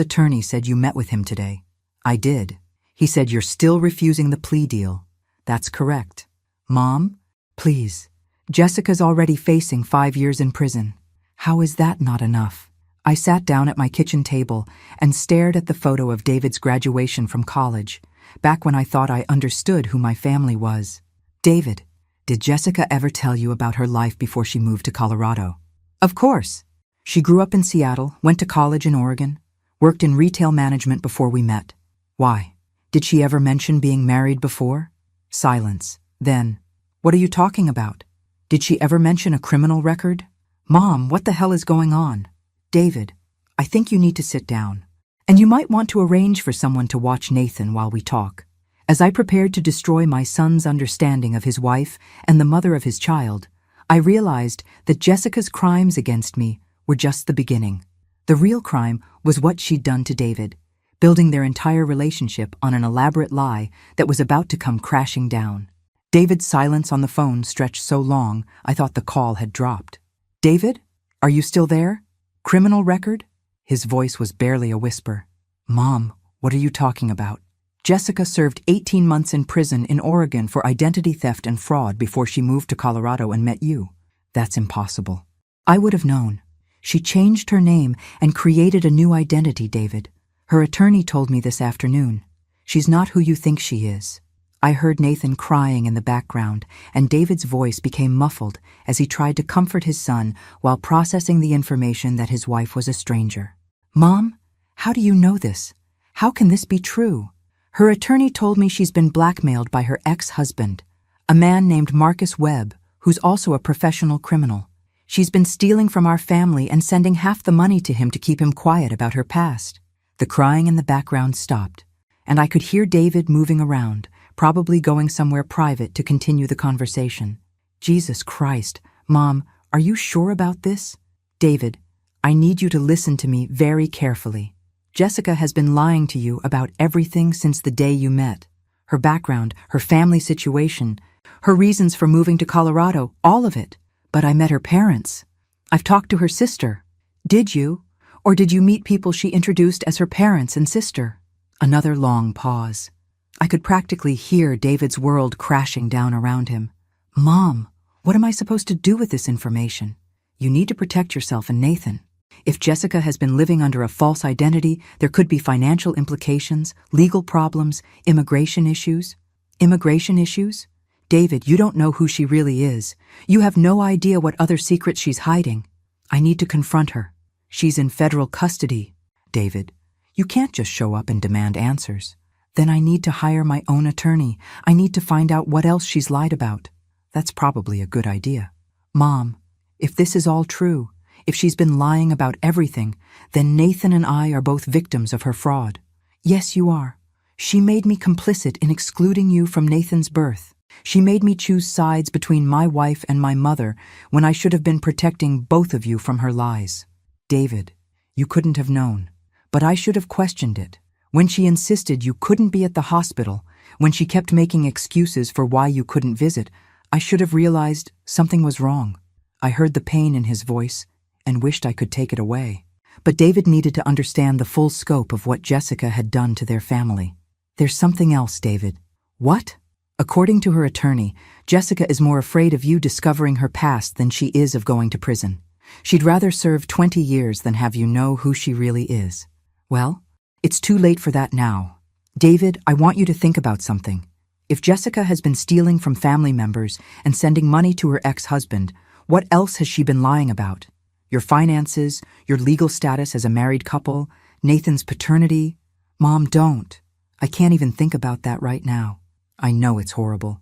attorney said you met with him today. I did. He said you're still refusing the plea deal. That's correct. Mom, please. Jessica's already facing 5 years in prison. How is that not enough? I sat down at my kitchen table and stared at the photo of David's graduation from college, back when I thought I understood who my family was. David, did Jessica ever tell you about her life before she moved to Colorado? Of course. She grew up in Seattle, went to college in Oregon, worked in retail management before we met. Why? Did she ever mention being married before? Silence. Then, what are you talking about? Did she ever mention a criminal record? Mom, what the hell is going on? David, I think you need to sit down. And you might want to arrange for someone to watch Nathan while we talk. As I prepared to destroy my son's understanding of his wife and the mother of his child, I realized that Jessica's crimes against me were just the beginning. The real crime was what she'd done to David, building their entire relationship on an elaborate lie that was about to come crashing down. David's silence on the phone stretched so long, I thought the call had dropped. David, are you still there? Criminal record? His voice was barely a whisper. Mom, what are you talking about? Jessica served 18 months in prison in Oregon for identity theft and fraud before she moved to Colorado and met you. That's impossible. I would have known. She changed her name and created a new identity, David. Her attorney told me this afternoon. She's not who you think she is. I heard Nathan crying in the background, and David's voice became muffled as he tried to comfort his son while processing the information that his wife was a stranger. Mom, how do you know this? How can this be true? Her attorney told me she's been blackmailed by her ex-husband, a man named Marcus Webb, who's also a professional criminal. She's been stealing from our family and sending half the money to him to keep him quiet about her past. The crying in the background stopped, and I could hear David moving around, probably going somewhere private to continue the conversation. Jesus Christ, Mom, are you sure about this? David, I need you to listen to me very carefully. Jessica has been lying to you about everything since the day you met. Her background, her family situation, her reasons for moving to Colorado, all of it. But I met her parents. I've talked to her sister. Did you? Or did you meet people she introduced as her parents and sister? Another long pause. I could practically hear David's world crashing down around him. Mom, what am I supposed to do with this information? You need to protect yourself and Nathan. If Jessica has been living under a false identity, there could be financial implications, legal problems, immigration issues. Immigration issues? David, you don't know who she really is. You have no idea what other secrets she's hiding. I need to confront her. She's in federal custody. David, you can't just show up and demand answers. Then I need to hire my own attorney. I need to find out what else she's lied about. That's probably a good idea. Mom, if this is all true, if she's been lying about everything, then Nathan and I are both victims of her fraud. Yes, you are. She made me complicit in excluding you from Nathan's birth. She made me choose sides between my wife and my mother when I should have been protecting both of you from her lies. David, you couldn't have known, but I should have questioned it. When she insisted you couldn't be at the hospital, when she kept making excuses for why you couldn't visit, I should have realized something was wrong. I heard the pain in his voice and wished I could take it away. But David needed to understand the full scope of what Jessica had done to their family. There's something else, David. What? According to her attorney, Jessica is more afraid of you discovering her past than she is of going to prison. She'd rather serve 20 years than have you know who she really is. Well, it's too late for that now. David, I want you to think about something. If Jessica has been stealing from family members and sending money to her ex-husband, what else has she been lying about? Your finances, your legal status as a married couple, Nathan's paternity. Mom, don't. I can't even think about that right now. I know it's horrible.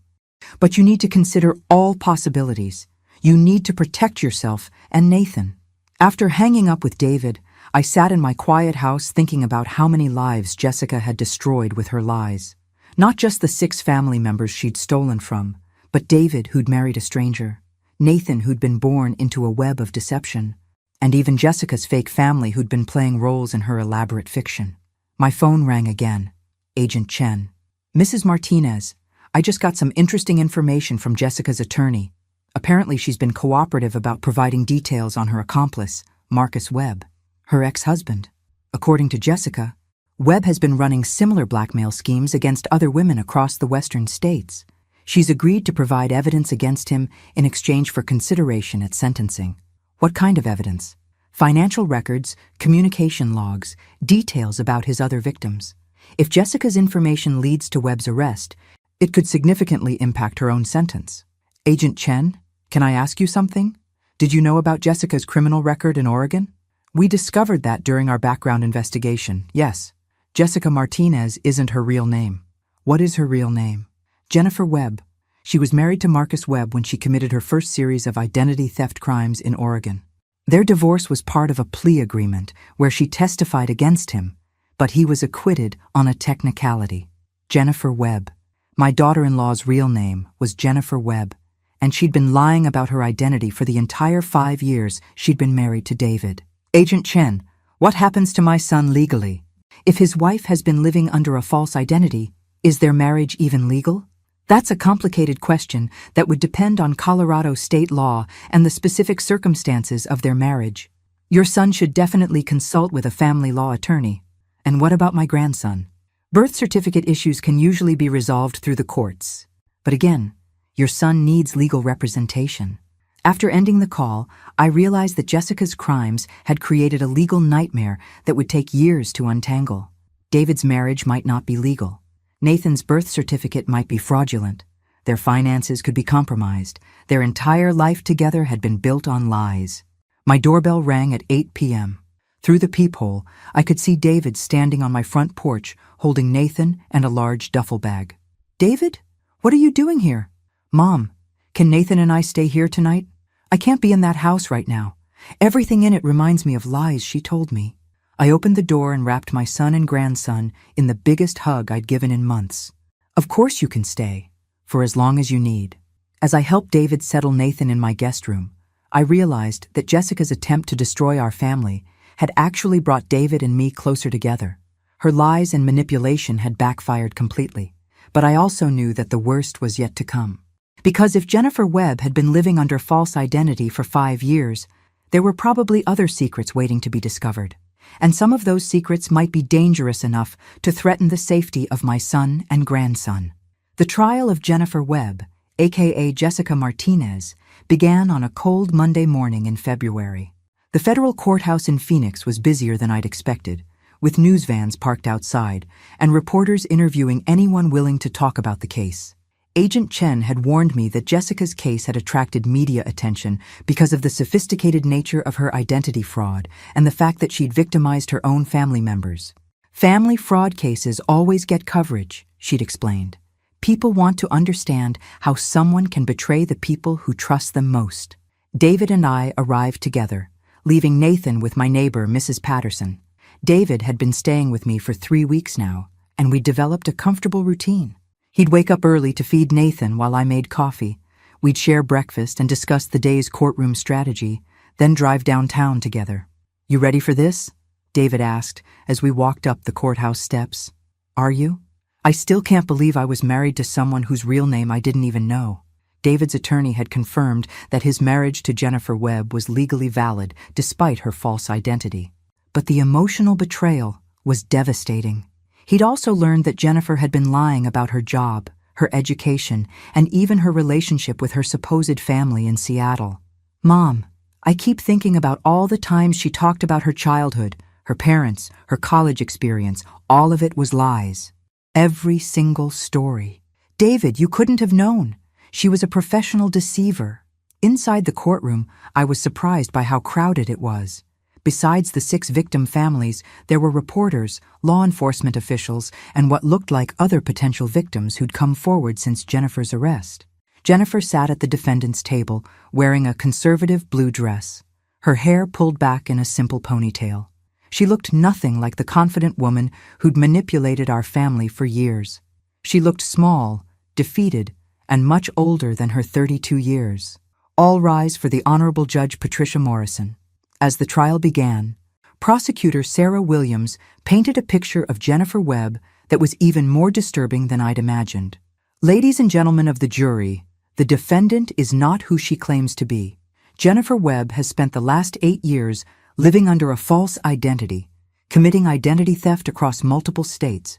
But you need to consider all possibilities. You need to protect yourself and Nathan. After hanging up with David, I sat in my quiet house thinking about how many lives Jessica had destroyed with her lies. Not just the 6 family members she'd stolen from, but David, who'd married a stranger, Nathan, who'd been born into a web of deception, and even Jessica's fake family who'd been playing roles in her elaborate fiction. My phone rang again. Agent Chen. Mrs. Martinez, I just got some interesting information from Jessica's attorney. Apparently she's been cooperative about providing details on her accomplice, Marcus Webb, her ex-husband. According to Jessica, Webb has been running similar blackmail schemes against other women across the western states. She's agreed to provide evidence against him in exchange for consideration at sentencing. What kind of evidence? Financial records, communication logs, details about his other victims. If Jessica's information leads to Webb's arrest, it could significantly impact her own sentence. Agent Chen, can I ask you something? Did you know about Jessica's criminal record in Oregon? We discovered that during our background investigation, yes. Jessica Martinez isn't her real name. What is her real name? Jennifer Webb. She was married to Marcus Webb when she committed her first series of identity theft crimes in Oregon. Their divorce was part of a plea agreement where she testified against him, but he was acquitted on a technicality. Jennifer Webb. My daughter-in-law's real name was Jennifer Webb, and she'd been lying about her identity for the entire 5 years she'd been married to David. Agent Chen, what happens to my son legally? If his wife has been living under a false identity, is their marriage even legal? That's a complicated question that would depend on Colorado state law and the specific circumstances of their marriage. Your son should definitely consult with a family law attorney. And what about my grandson? Birth certificate issues can usually be resolved through the courts. But again, your son needs legal representation. After ending the call, I realized that Jessica's crimes had created a legal nightmare that would take years to untangle. David's marriage might not be legal. Nathan's birth certificate might be fraudulent. Their finances could be compromised. Their entire life together had been built on lies. My doorbell rang at 8 p.m. Through the peephole, I could see David standing on my front porch, holding Nathan and a large duffel bag. David? What are you doing here? Mom, can Nathan and I stay here tonight? I can't be in that house right now. Everything in it reminds me of lies she told me. I opened the door and wrapped my son and grandson in the biggest hug I'd given in months. Of course you can stay, for as long as you need. As I helped David settle Nathan in my guest room, I realized that Jessica's attempt to destroy our family had actually brought David and me closer together. Her lies and manipulation had backfired completely, but I also knew that the worst was yet to come. Because if Jennifer Webb had been living under false identity for 5 years, there were probably other secrets waiting to be discovered. And some of those secrets might be dangerous enough to threaten the safety of my son and grandson. The trial of Jennifer Webb, aka Jessica Martinez, began on a cold Monday morning in February. The federal courthouse in Phoenix was busier than I'd expected, with news vans parked outside and reporters interviewing anyone willing to talk about the case. Agent Chen had warned me that Jessica's case had attracted media attention because of the sophisticated nature of her identity fraud and the fact that she'd victimized her own family members. Family fraud cases always get coverage, she'd explained. People want to understand how someone can betray the people who trust them most. David and I arrived together, leaving Nathan with my neighbor, Mrs. Patterson. David had been staying with me for 3 weeks now, and we'd developed a comfortable routine. He'd wake up early to feed Nathan while I made coffee. We'd share breakfast and discuss the day's courtroom strategy, then drive downtown together. You ready for this? David asked as we walked up the courthouse steps. Are you? I still can't believe I was married to someone whose real name I didn't even know. David's attorney had confirmed that his marriage to Jennifer Webb was legally valid despite her false identity. But the emotional betrayal was devastating. He'd also learned that Jennifer had been lying about her job, her education, and even her relationship with her supposed family in Seattle. Mom, I keep thinking about all the times she talked about her childhood, her parents, her college experience. All of it was lies. Every single story. David, you couldn't have known. She was a professional deceiver. Inside the courtroom, I was surprised by how crowded it was. Besides the 6 victim families, there were reporters, law enforcement officials, and what looked like other potential victims who'd come forward since Jennifer's arrest. Jennifer sat at the defendant's table, wearing a conservative blue dress, her hair pulled back in a simple ponytail. She looked nothing like the confident woman who'd manipulated our family for years. She looked small, defeated, and much older than her 32 years. All rise for the Honorable Judge Patricia Morrison. As the trial began, prosecutor Sarah Williams painted a picture of Jennifer Webb that was even more disturbing than I'd imagined. Ladies and gentlemen of the jury, the defendant is not who she claims to be. Jennifer Webb has spent the last 8 years living under a false identity, committing identity theft across multiple states,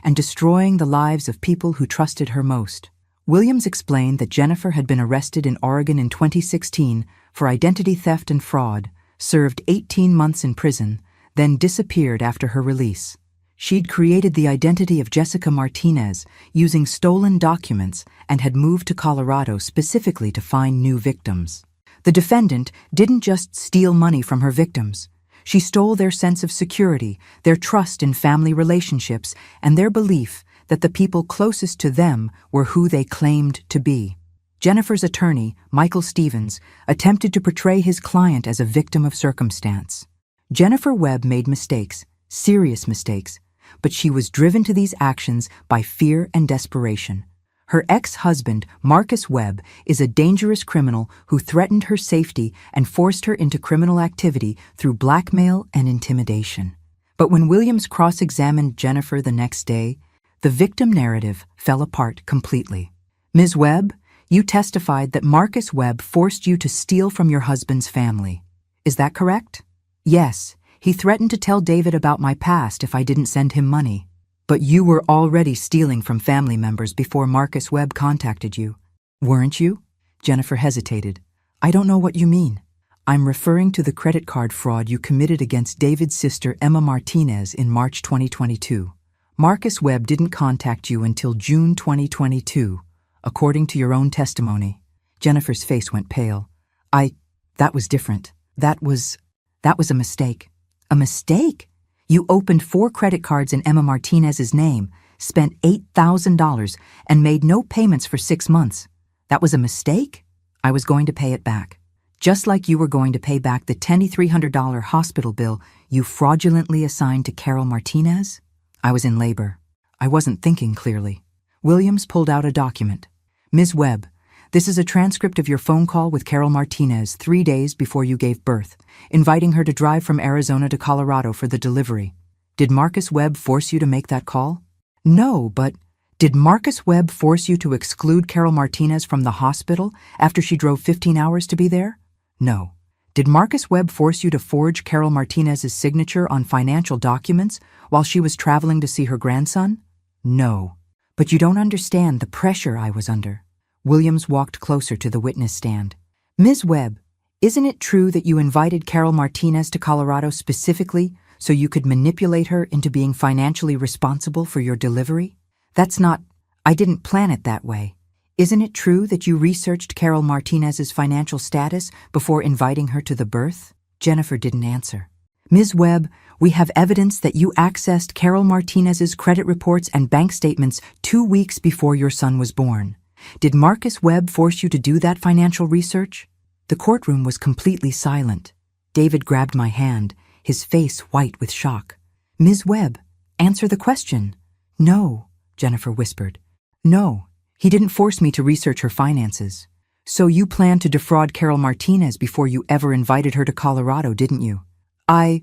and destroying the lives of people who trusted her most. Williams explained that Jennifer had been arrested in Oregon in 2016 for identity theft and fraud, served 18 months in prison, then disappeared after her release. She'd created the identity of Jessica Martinez using stolen documents and had moved to Colorado specifically to find new victims. The defendant didn't just steal money from her victims. She stole their sense of security, their trust in family relationships, and their belief that the people closest to them were who they claimed to be. Jennifer's attorney, Michael Stevens, attempted to portray his client as a victim of circumstance. Jennifer Webb made mistakes, serious mistakes, but she was driven to these actions by fear and desperation. Her ex-husband, Marcus Webb, is a dangerous criminal who threatened her safety and forced her into criminal activity through blackmail and intimidation. But when Williams cross-examined Jennifer the next day, the victim narrative fell apart completely. Ms. Webb, you testified that Marcus Webb forced you to steal from your husband's family. Is that correct? Yes, he threatened to tell David about my past if I didn't send him money. But you were already stealing from family members before Marcus Webb contacted you, weren't you? Jennifer hesitated. I don't know what you mean. I'm referring to the credit card fraud you committed against David's sister Emma Martinez in March 2022. Marcus Webb didn't contact you until June 2022, according to your own testimony. Jennifer's face went pale. That was different. That was a mistake. A mistake? You opened 4 credit cards in Emma Martinez's name, spent $8,000, and made no payments for 6 months. That was a mistake? I was going to pay it back. Just like you were going to pay back the $2,300 hospital bill you fraudulently assigned to Carol Martinez? I was in labor. I wasn't thinking clearly. Williams pulled out a document. Ms. Webb, this is a transcript of your phone call with Carol Martinez 3 days before you gave birth, inviting her to drive from Arizona to Colorado for the delivery. Did Marcus Webb force you to make that call? No, but did Marcus Webb force you to exclude Carol Martinez from the hospital after she drove 15 hours to be there? No. Did Marcus Webb force you to forge Carol Martinez's signature on financial documents while she was traveling to see her grandson? No. But you don't understand the pressure I was under. Williams walked closer to the witness stand. Ms. Webb, isn't it true that you invited Carol Martinez to Colorado specifically so you could manipulate her into being financially responsible for your delivery? I didn't plan it that way. Isn't it true that you researched Carol Martinez's financial status before inviting her to the birth? Jennifer didn't answer. Ms. Webb, we have evidence that you accessed Carol Martinez's credit reports and bank statements 2 weeks before your son was born. Did Marcus Webb force you to do that financial research? The courtroom was completely silent. David grabbed my hand, his face white with shock. Ms. Webb, answer the question. No, Jennifer whispered. No, he didn't force me to research her finances. So you planned to defraud Carol Martinez before you ever invited her to Colorado, didn't you? I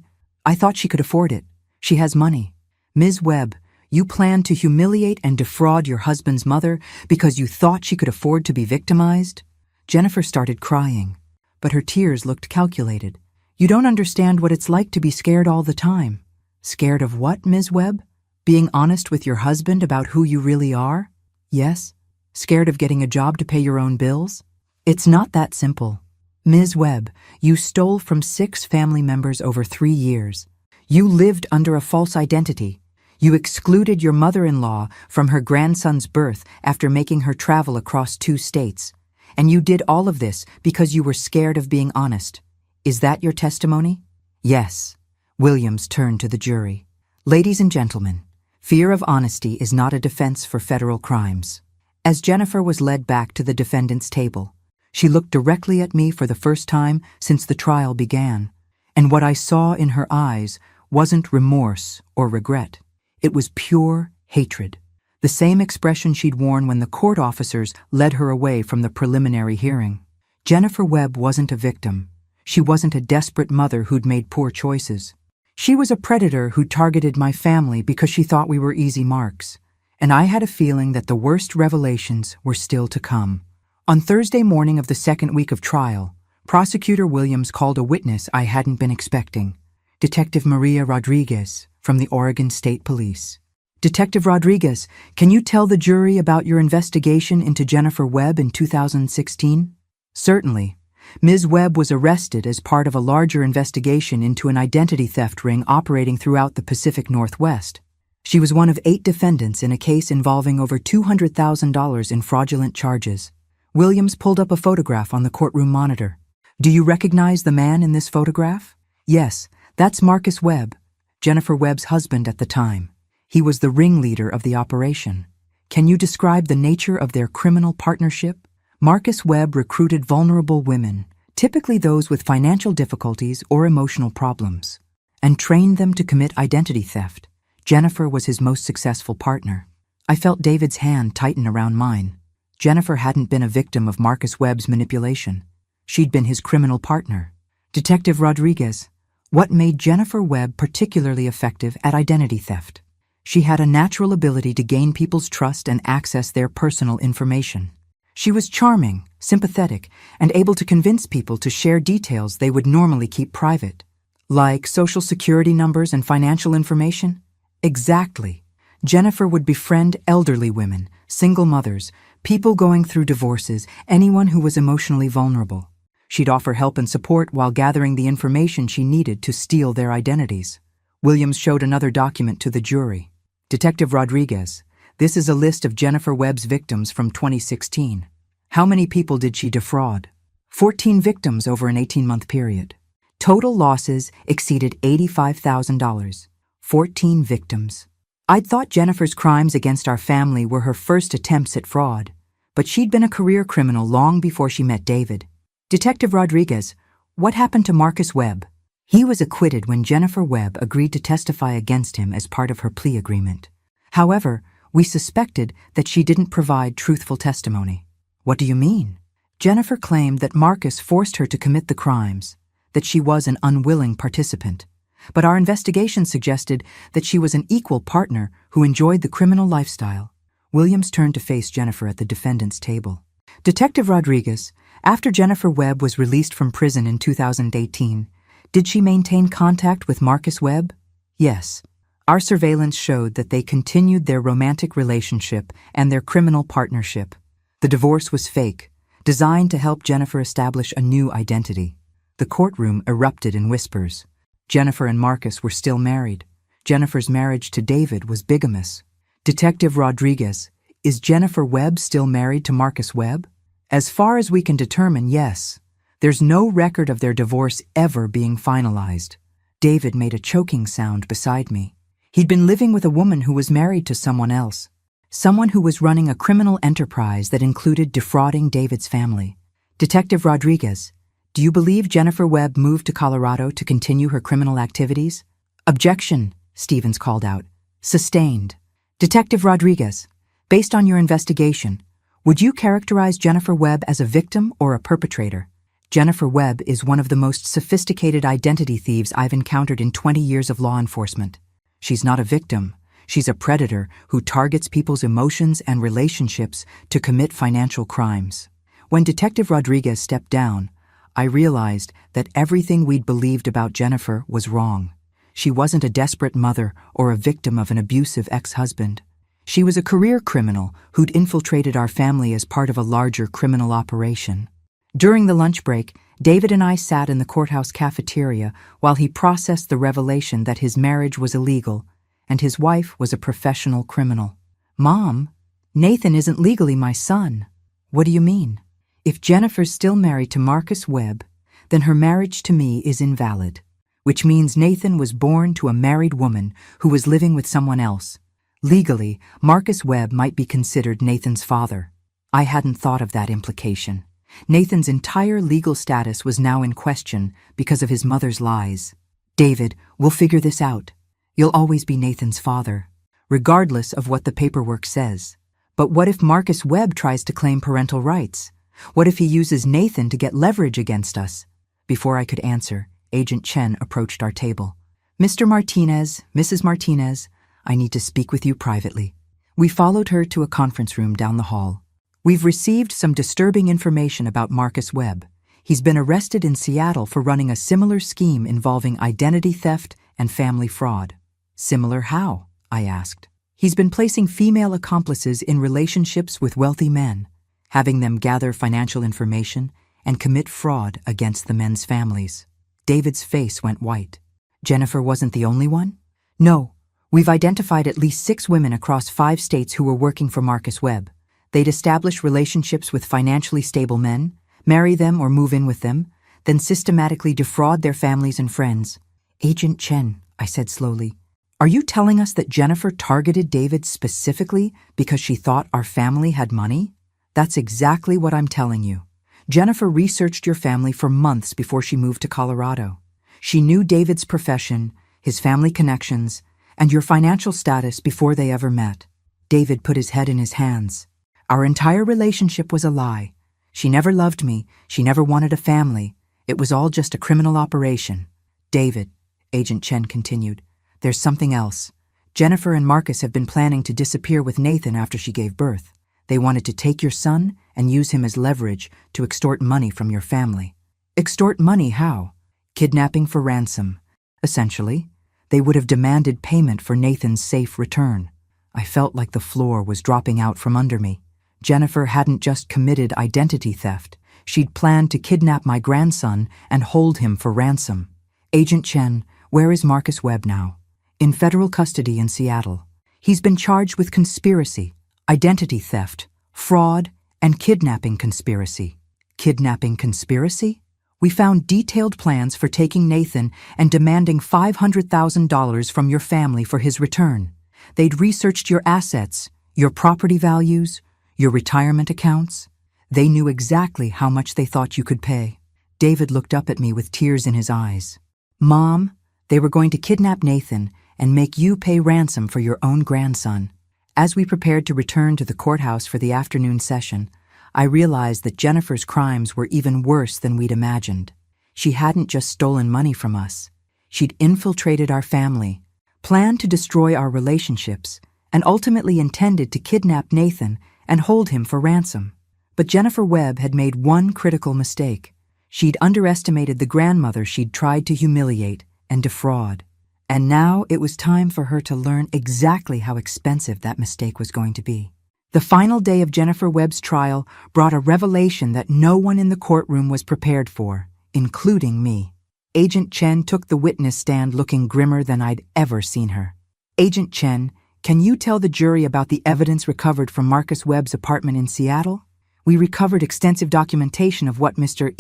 thought she could afford it. She has money. Ms. Webb, you planned to humiliate and defraud your husband's mother because you thought she could afford to be victimized? Jennifer started crying, but her tears looked calculated. You don't understand what it's like to be scared all the time. Scared of what, Ms. Webb? Being honest with your husband about who you really are? Yes. Scared of getting a job to pay your own bills? It's not that simple. Ms. Webb, you stole from 6 family members over 3 years. You lived under a false identity. You excluded your mother-in-law from her grandson's birth after making her travel across 2 states. And you did all of this because you were scared of being honest. Is that your testimony? Yes. Williams turned to the jury. Ladies and gentlemen, fear of honesty is not a defense for federal crimes. As Jennifer was led back to the defendant's table, she looked directly at me for the first time since the trial began. And what I saw in her eyes wasn't remorse or regret. It was pure hatred, the same expression she'd worn when the court officers led her away from the preliminary hearing. Jennifer Webb wasn't a victim. She wasn't a desperate mother who'd made poor choices. She was a predator who targeted my family because she thought we were easy marks. And I had a feeling that the worst revelations were still to come. On Thursday morning of the 2nd week of trial, Prosecutor Williams called a witness I hadn't been expecting, Detective Maria Rodriguez from the Oregon State Police. Detective Rodriguez, can you tell the jury about your investigation into Jennifer Webb in 2016? Certainly. Ms. Webb was arrested as part of a larger investigation into an identity theft ring operating throughout the Pacific Northwest. She was one of 8 defendants in a case involving over $200,000 in fraudulent charges. Williams pulled up a photograph on the courtroom monitor. Do you recognize the man in this photograph? Yes, that's Marcus Webb, Jennifer Webb's husband at the time. He was the ringleader of the operation. Can you describe the nature of their criminal partnership? Marcus Webb recruited vulnerable women, typically those with financial difficulties or emotional problems, and trained them to commit identity theft. Jennifer was his most successful partner. I felt David's hand tighten around mine. Jennifer hadn't been a victim of Marcus Webb's manipulation. She'd been his criminal partner. Detective Rodriguez, what made Jennifer Webb particularly effective at identity theft? She had a natural ability to gain people's trust and access their personal information. She was charming, sympathetic, and able to convince people to share details they would normally keep private. Like social security numbers and financial information? Exactly. Jennifer would befriend elderly women, single mothers, people going through divorces, anyone who was emotionally vulnerable. She'd offer help and support while gathering the information she needed to steal their identities. Williams showed another document to the jury. Detective Rodriguez, this is a list of Jennifer Webb's victims from 2016. How many people did she defraud? 14 victims over an 18-month period. Total losses exceeded $85,000. 14 victims. I'd thought Jennifer's crimes against our family were her first attempts at fraud, but she'd been a career criminal long before she met David. Detective Rodriguez, what happened to Marcus Webb? He was acquitted when Jennifer Webb agreed to testify against him as part of her plea agreement. However, we suspected that she didn't provide truthful testimony. What do you mean? Jennifer claimed that Marcus forced her to commit the crimes, that she was an unwilling participant. But our investigation suggested that she was an equal partner who enjoyed the criminal lifestyle. Williams turned to face Jennifer at the defendant's table. Detective Rodriguez, after Jennifer Webb was released from prison in 2018, did she maintain contact with Marcus Webb? Yes. Our surveillance showed that they continued their romantic relationship and their criminal partnership. The divorce was fake, designed to help Jennifer establish a new identity. The courtroom erupted in whispers. Jennifer and Marcus were still married. Jennifer's marriage to David was bigamous. Detective Rodriguez, is Jennifer Webb still married to Marcus Webb? As far as we can determine, yes. There's no record of their divorce ever being finalized. David made a choking sound beside me. He'd been living with a woman who was married to someone else. Someone who was running a criminal enterprise that included defrauding David's family. Detective Rodriguez, do you believe Jennifer Webb moved to Colorado to continue her criminal activities? Objection, Stevens called out. Sustained. Detective Rodriguez, based on your investigation, would you characterize Jennifer Webb as a victim or a perpetrator? Jennifer Webb is one of the most sophisticated identity thieves I've encountered in 20 years of law enforcement. She's not a victim. She's a predator who targets people's emotions and relationships to commit financial crimes. When Detective Rodriguez stepped down, I realized that everything we'd believed about Jennifer was wrong. She wasn't a desperate mother or a victim of an abusive ex-husband. She was a career criminal who'd infiltrated our family as part of a larger criminal operation. During the lunch break, David and I sat in the courthouse cafeteria while he processed the revelation that his marriage was illegal and his wife was a professional criminal. Mom, Nathan isn't legally my son. What do you mean? If Jennifer's still married to Marcus Webb, then her marriage to me is invalid, which means Nathan was born to a married woman who was living with someone else. Legally, Marcus Webb might be considered Nathan's father. I hadn't thought of that implication. Nathan's entire legal status was now in question because of his mother's lies. David, we'll figure this out. You'll always be Nathan's father, regardless of what the paperwork says. But what if Marcus Webb tries to claim parental rights? What if he uses Nathan to get leverage against us? Before I could answer, Agent Chen approached our table. Mr. Martinez, Mrs. Martinez, I need to speak with you privately. We followed her to a conference room down the hall. We've received some disturbing information about Marcus Webb. He's been arrested in Seattle for running a similar scheme involving identity theft and family fraud. Similar how? I asked. He's been placing female accomplices in relationships with wealthy men, having them gather financial information and commit fraud against the men's families. David's face went white. Jennifer wasn't the only one? No. We've identified at least 6 women across 5 states who were working for Marcus Webb. They'd establish relationships with financially stable men, marry them or move in with them, then systematically defraud their families and friends. Agent Chen, I said slowly, Are you telling us that Jennifer targeted David specifically because she thought our family had money? That's exactly what I'm telling you. Jennifer researched your family for months before she moved to Colorado. She knew David's profession, his family connections, and your financial status before they ever met. David put his head in his hands. Our entire relationship was a lie. She never loved me. She never wanted a family. It was all just a criminal operation. David, Agent Chen continued, there's something else. Jennifer and Marcus have been planning to disappear with Nathan after she gave birth. They wanted to take your son and use him as leverage to extort money from your family. Extort money how? Kidnapping for ransom. Essentially, they would have demanded payment for Nathan's safe return. I felt like the floor was dropping out from under me. Jennifer hadn't just committed identity theft. She'd planned to kidnap my grandson and hold him for ransom. Agent Chen, where is Marcus Webb now? In federal custody in Seattle. He's been charged with conspiracy, identity theft, fraud, and kidnapping conspiracy. Kidnapping conspiracy? We found detailed plans for taking Nathan and demanding $500,000 from your family for his return. They'd researched your assets, your property values, your retirement accounts. They knew exactly how much they thought you could pay. David looked up at me with tears in his eyes. Mom, they were going to kidnap Nathan and make you pay ransom for your own grandson. As we prepared to return to the courthouse for the afternoon session, I realized that Jennifer's crimes were even worse than we'd imagined. She hadn't just stolen money from us. She'd infiltrated our family, planned to destroy our relationships, and ultimately intended to kidnap Nathan and hold him for ransom. But Jennifer Webb had made one critical mistake. She'd underestimated the grandmother she'd tried to humiliate and defraud. And now it was time for her to learn exactly how expensive that mistake was going to be. The final day of Jennifer Webb's trial brought a revelation that no one in the courtroom was prepared for, including me. Agent Chen took the witness stand looking grimmer than I'd ever seen her. Agent Chen, can you tell the jury about the evidence recovered from Marcus Webb's apartment in Seattle? We recovered extensive documentation of what Mr.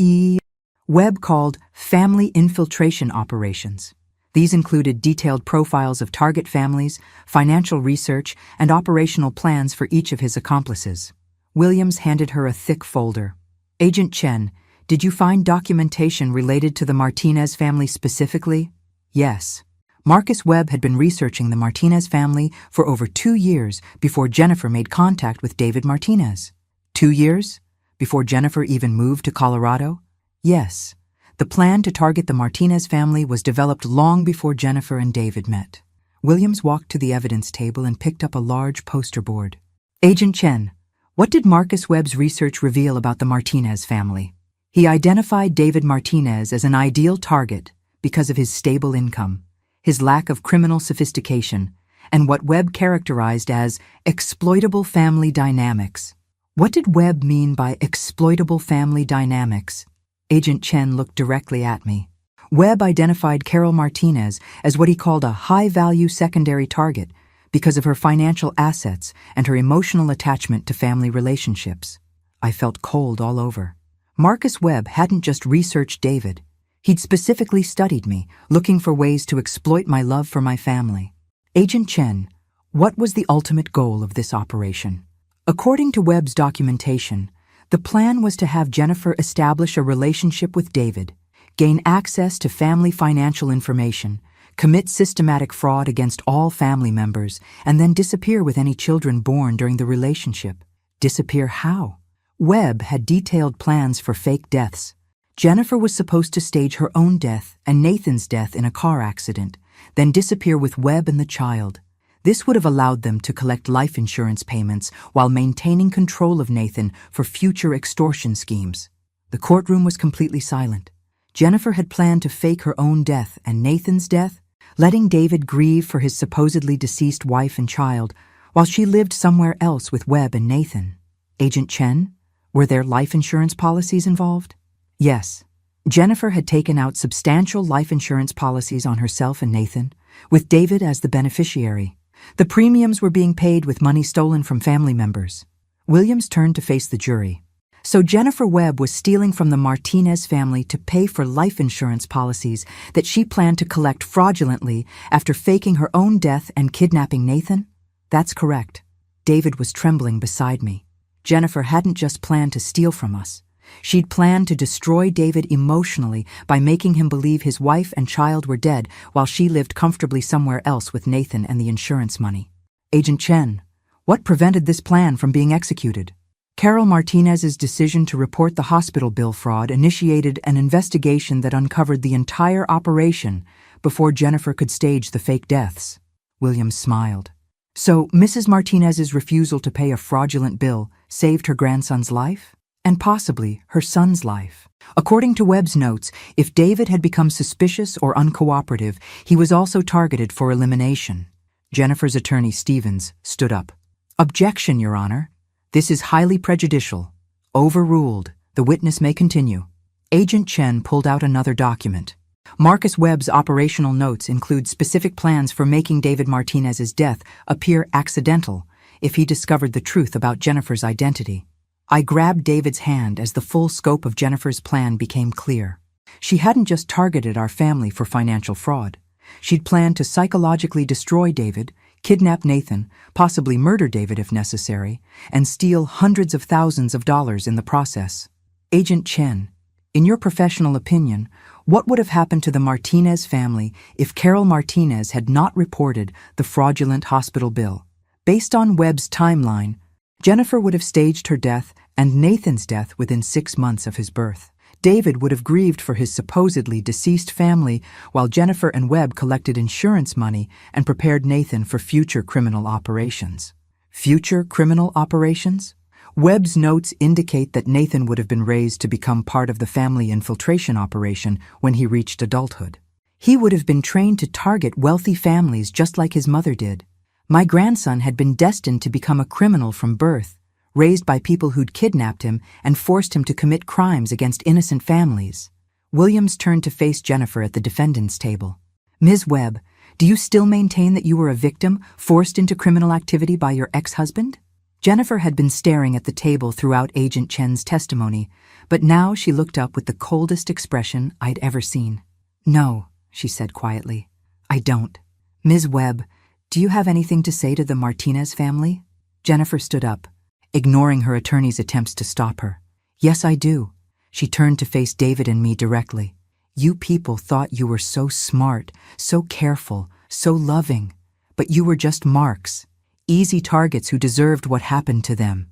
Webb called family infiltration operations. These included detailed profiles of target families, financial research, and operational plans for each of his accomplices. Williams handed her a thick folder. Agent Chen, did you find documentation related to the Martinez family specifically? Yes. Marcus Webb had been researching the Martinez family for over 2 years before Jennifer made contact with David Martinez. 2 years? Before Jennifer even moved to Colorado? Yes. The plan to target the Martinez family was developed long before Jennifer and David met. Williams walked to the evidence table and picked up a large poster board. Agent Chen, what did Marcus Webb's research reveal about the Martinez family? He identified David Martinez as an ideal target because of his stable income, his lack of criminal sophistication, and what Webb characterized as exploitable family dynamics. What did Webb mean by exploitable family dynamics? Agent Chen looked directly at me. Webb identified Carol Martinez as what he called a high-value secondary target because of her financial assets and her emotional attachment to family relationships. I felt cold all over. Marcus Webb hadn't just researched David. He'd specifically studied me, looking for ways to exploit my love for my family. Agent Chen, what was the ultimate goal of this operation? According to Webb's documentation, the plan was to have Jennifer establish a relationship with David, gain access to family financial information, commit systematic fraud against all family members, and then disappear with any children born during the relationship. Disappear how? Webb had detailed plans for fake deaths. Jennifer was supposed to stage her own death and Nathan's death in a car accident, then disappear with Webb and the child. This would have allowed them to collect life insurance payments while maintaining control of Nathan for future extortion schemes. The courtroom was completely silent. Jennifer had planned to fake her own death and Nathan's death, letting David grieve for his supposedly deceased wife and child, while she lived somewhere else with Webb and Nathan. Agent Chen, were there life insurance policies involved? Yes. Jennifer had taken out substantial life insurance policies on herself and Nathan, with David as the beneficiary. The premiums were being paid with money stolen from family members. Williams turned to face the jury. So Jennifer Webb was stealing from the Martinez family to pay for life insurance policies that she planned to collect fraudulently after faking her own death and kidnapping Nathan? That's correct. David was trembling beside me. Jennifer hadn't just planned to steal from us. She'd planned to destroy David emotionally by making him believe his wife and child were dead while she lived comfortably somewhere else with Nathan and the insurance money. Agent Chen, what prevented this plan from being executed? Carol Martinez's decision to report the hospital bill fraud initiated an investigation that uncovered the entire operation before Jennifer could stage the fake deaths. Williams smiled. So Mrs. Martinez's refusal to pay a fraudulent bill saved her grandson's life? And possibly her son's life. According to Webb's notes, if David had become suspicious or uncooperative, he was also targeted for elimination. Jennifer's attorney, Stevens, stood up. Objection, Your Honor. This is highly prejudicial. Overruled. The witness may continue. Agent Chen pulled out another document. Marcus Webb's operational notes include specific plans for making David Martinez's death appear accidental if he discovered the truth about Jennifer's identity. I grabbed David's hand as the full scope of Jennifer's plan became clear. She hadn't just targeted our family for financial fraud. She'd planned to psychologically destroy David, kidnap Nathan, possibly murder David if necessary, and steal hundreds of thousands of dollars in the process. Agent Chen, in your professional opinion, what would have happened to the Martinez family if Carol Martinez had not reported the fraudulent hospital bill? Based on Webb's timeline, Jennifer would have staged her death and Nathan's death within 6 months of his birth. David would have grieved for his supposedly deceased family while Jennifer and Webb collected insurance money and prepared Nathan for future criminal operations. Future criminal operations? Webb's notes indicate that Nathan would have been raised to become part of the family infiltration operation when he reached adulthood. He would have been trained to target wealthy families just like his mother did. My grandson had been destined to become a criminal from birth, raised by people who'd kidnapped him and forced him to commit crimes against innocent families. Williams turned to face Jennifer at the defendant's table. Ms. Webb, do you still maintain that you were a victim forced into criminal activity by your ex-husband? Jennifer had been staring at the table throughout Agent Chen's testimony, but now she looked up with the coldest expression I'd ever seen. No, she said quietly. I don't. Ms. Webb, do you have anything to say to the Martinez family? Jennifer stood up, ignoring her attorney's attempts to stop her. Yes, I do. She turned to face David and me directly. You people thought you were so smart, so careful, so loving, but you were just marks, easy targets who deserved what happened to them.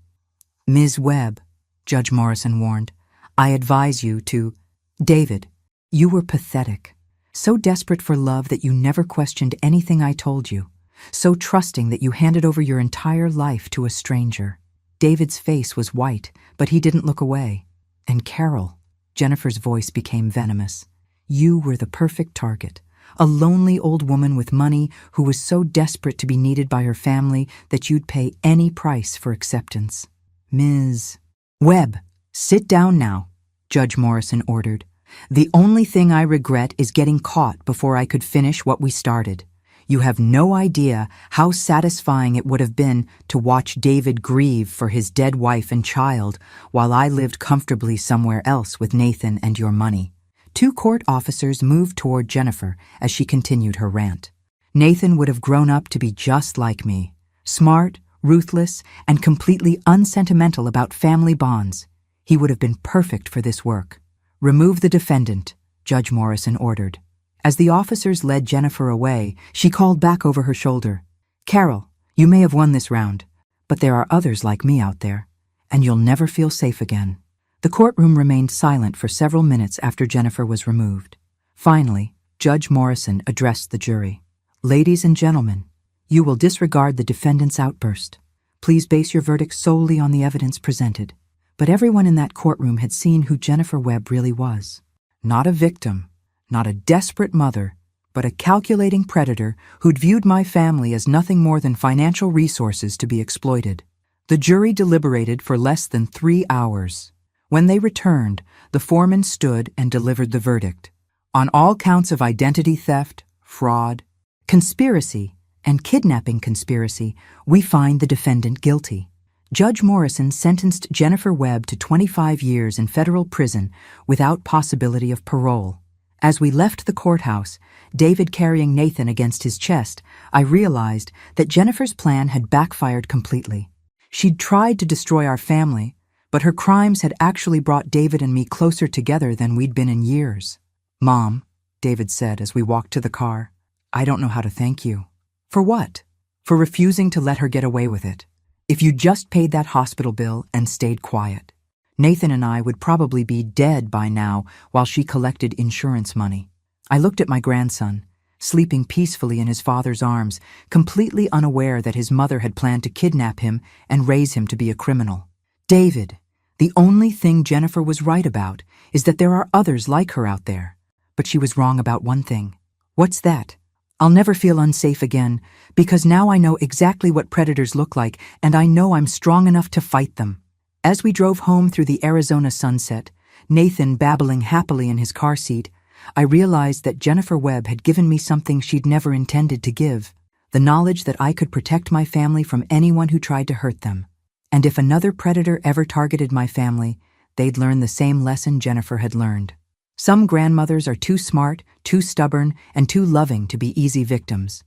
Ms. Webb, Judge Morrison warned, I advise you to... David, you were pathetic, so desperate for love that you never questioned anything I told you, so trusting that you handed over your entire life to a stranger. David's face was white, but he didn't look away. And Carol, Jennifer's voice became venomous. You were the perfect target, a lonely old woman with money who was so desperate to be needed by her family that you'd pay any price for acceptance. Ms. Webb, sit down now, Judge Morrison ordered. The only thing I regret is getting caught before I could finish what we started. You have no idea how satisfying it would have been to watch David grieve for his dead wife and child while I lived comfortably somewhere else with Nathan and your money. 2 court officers moved toward Jennifer as she continued her rant. Nathan would have grown up to be just like me, smart, ruthless, and completely unsentimental about family bonds. He would have been perfect for this work. Remove the defendant, Judge Morrison ordered. As the officers led Jennifer away, she called back over her shoulder. Carol, you may have won this round, but there are others like me out there, and you'll never feel safe again. The courtroom remained silent for several minutes after Jennifer was removed. Finally, Judge Morrison addressed the jury. Ladies and gentlemen, you will disregard the defendant's outburst. Please base your verdict solely on the evidence presented. But everyone in that courtroom had seen who Jennifer Webb really was. Not a victim, not a desperate mother, but a calculating predator who'd viewed my family as nothing more than financial resources to be exploited. The jury deliberated for less than 3 hours. When they returned, the foreman stood and delivered the verdict. On all counts of identity theft, fraud, conspiracy, and kidnapping conspiracy, we find the defendant guilty. Judge Morrison sentenced Jennifer Webb to 25 years in federal prison without possibility of parole. As we left the courthouse, David carrying Nathan against his chest, I realized that Jennifer's plan had backfired completely. She'd tried to destroy our family, but her crimes had actually brought David and me closer together than we'd been in years. "Mom," David said as we walked to the car, "I don't know how to thank you." "For what?" "For refusing to let her get away with it. If you just paid that hospital bill and stayed quiet, Nathan and I would probably be dead by now while she collected insurance money." I looked at my grandson, sleeping peacefully in his father's arms, completely unaware that his mother had planned to kidnap him and raise him to be a criminal. "David, the only thing Jennifer was right about is that there are others like her out there. But she was wrong about one thing." "What's that?" "I'll never feel unsafe again, because now I know exactly what predators look like, and I know I'm strong enough to fight them." As we drove home through the Arizona sunset, Nathan babbling happily in his car seat, I realized that Jennifer Webb had given me something she'd never intended to give, the knowledge that I could protect my family from anyone who tried to hurt them. And if another predator ever targeted my family, they'd learn the same lesson Jennifer had learned. Some grandmothers are too smart, too stubborn, and too loving to be easy victims.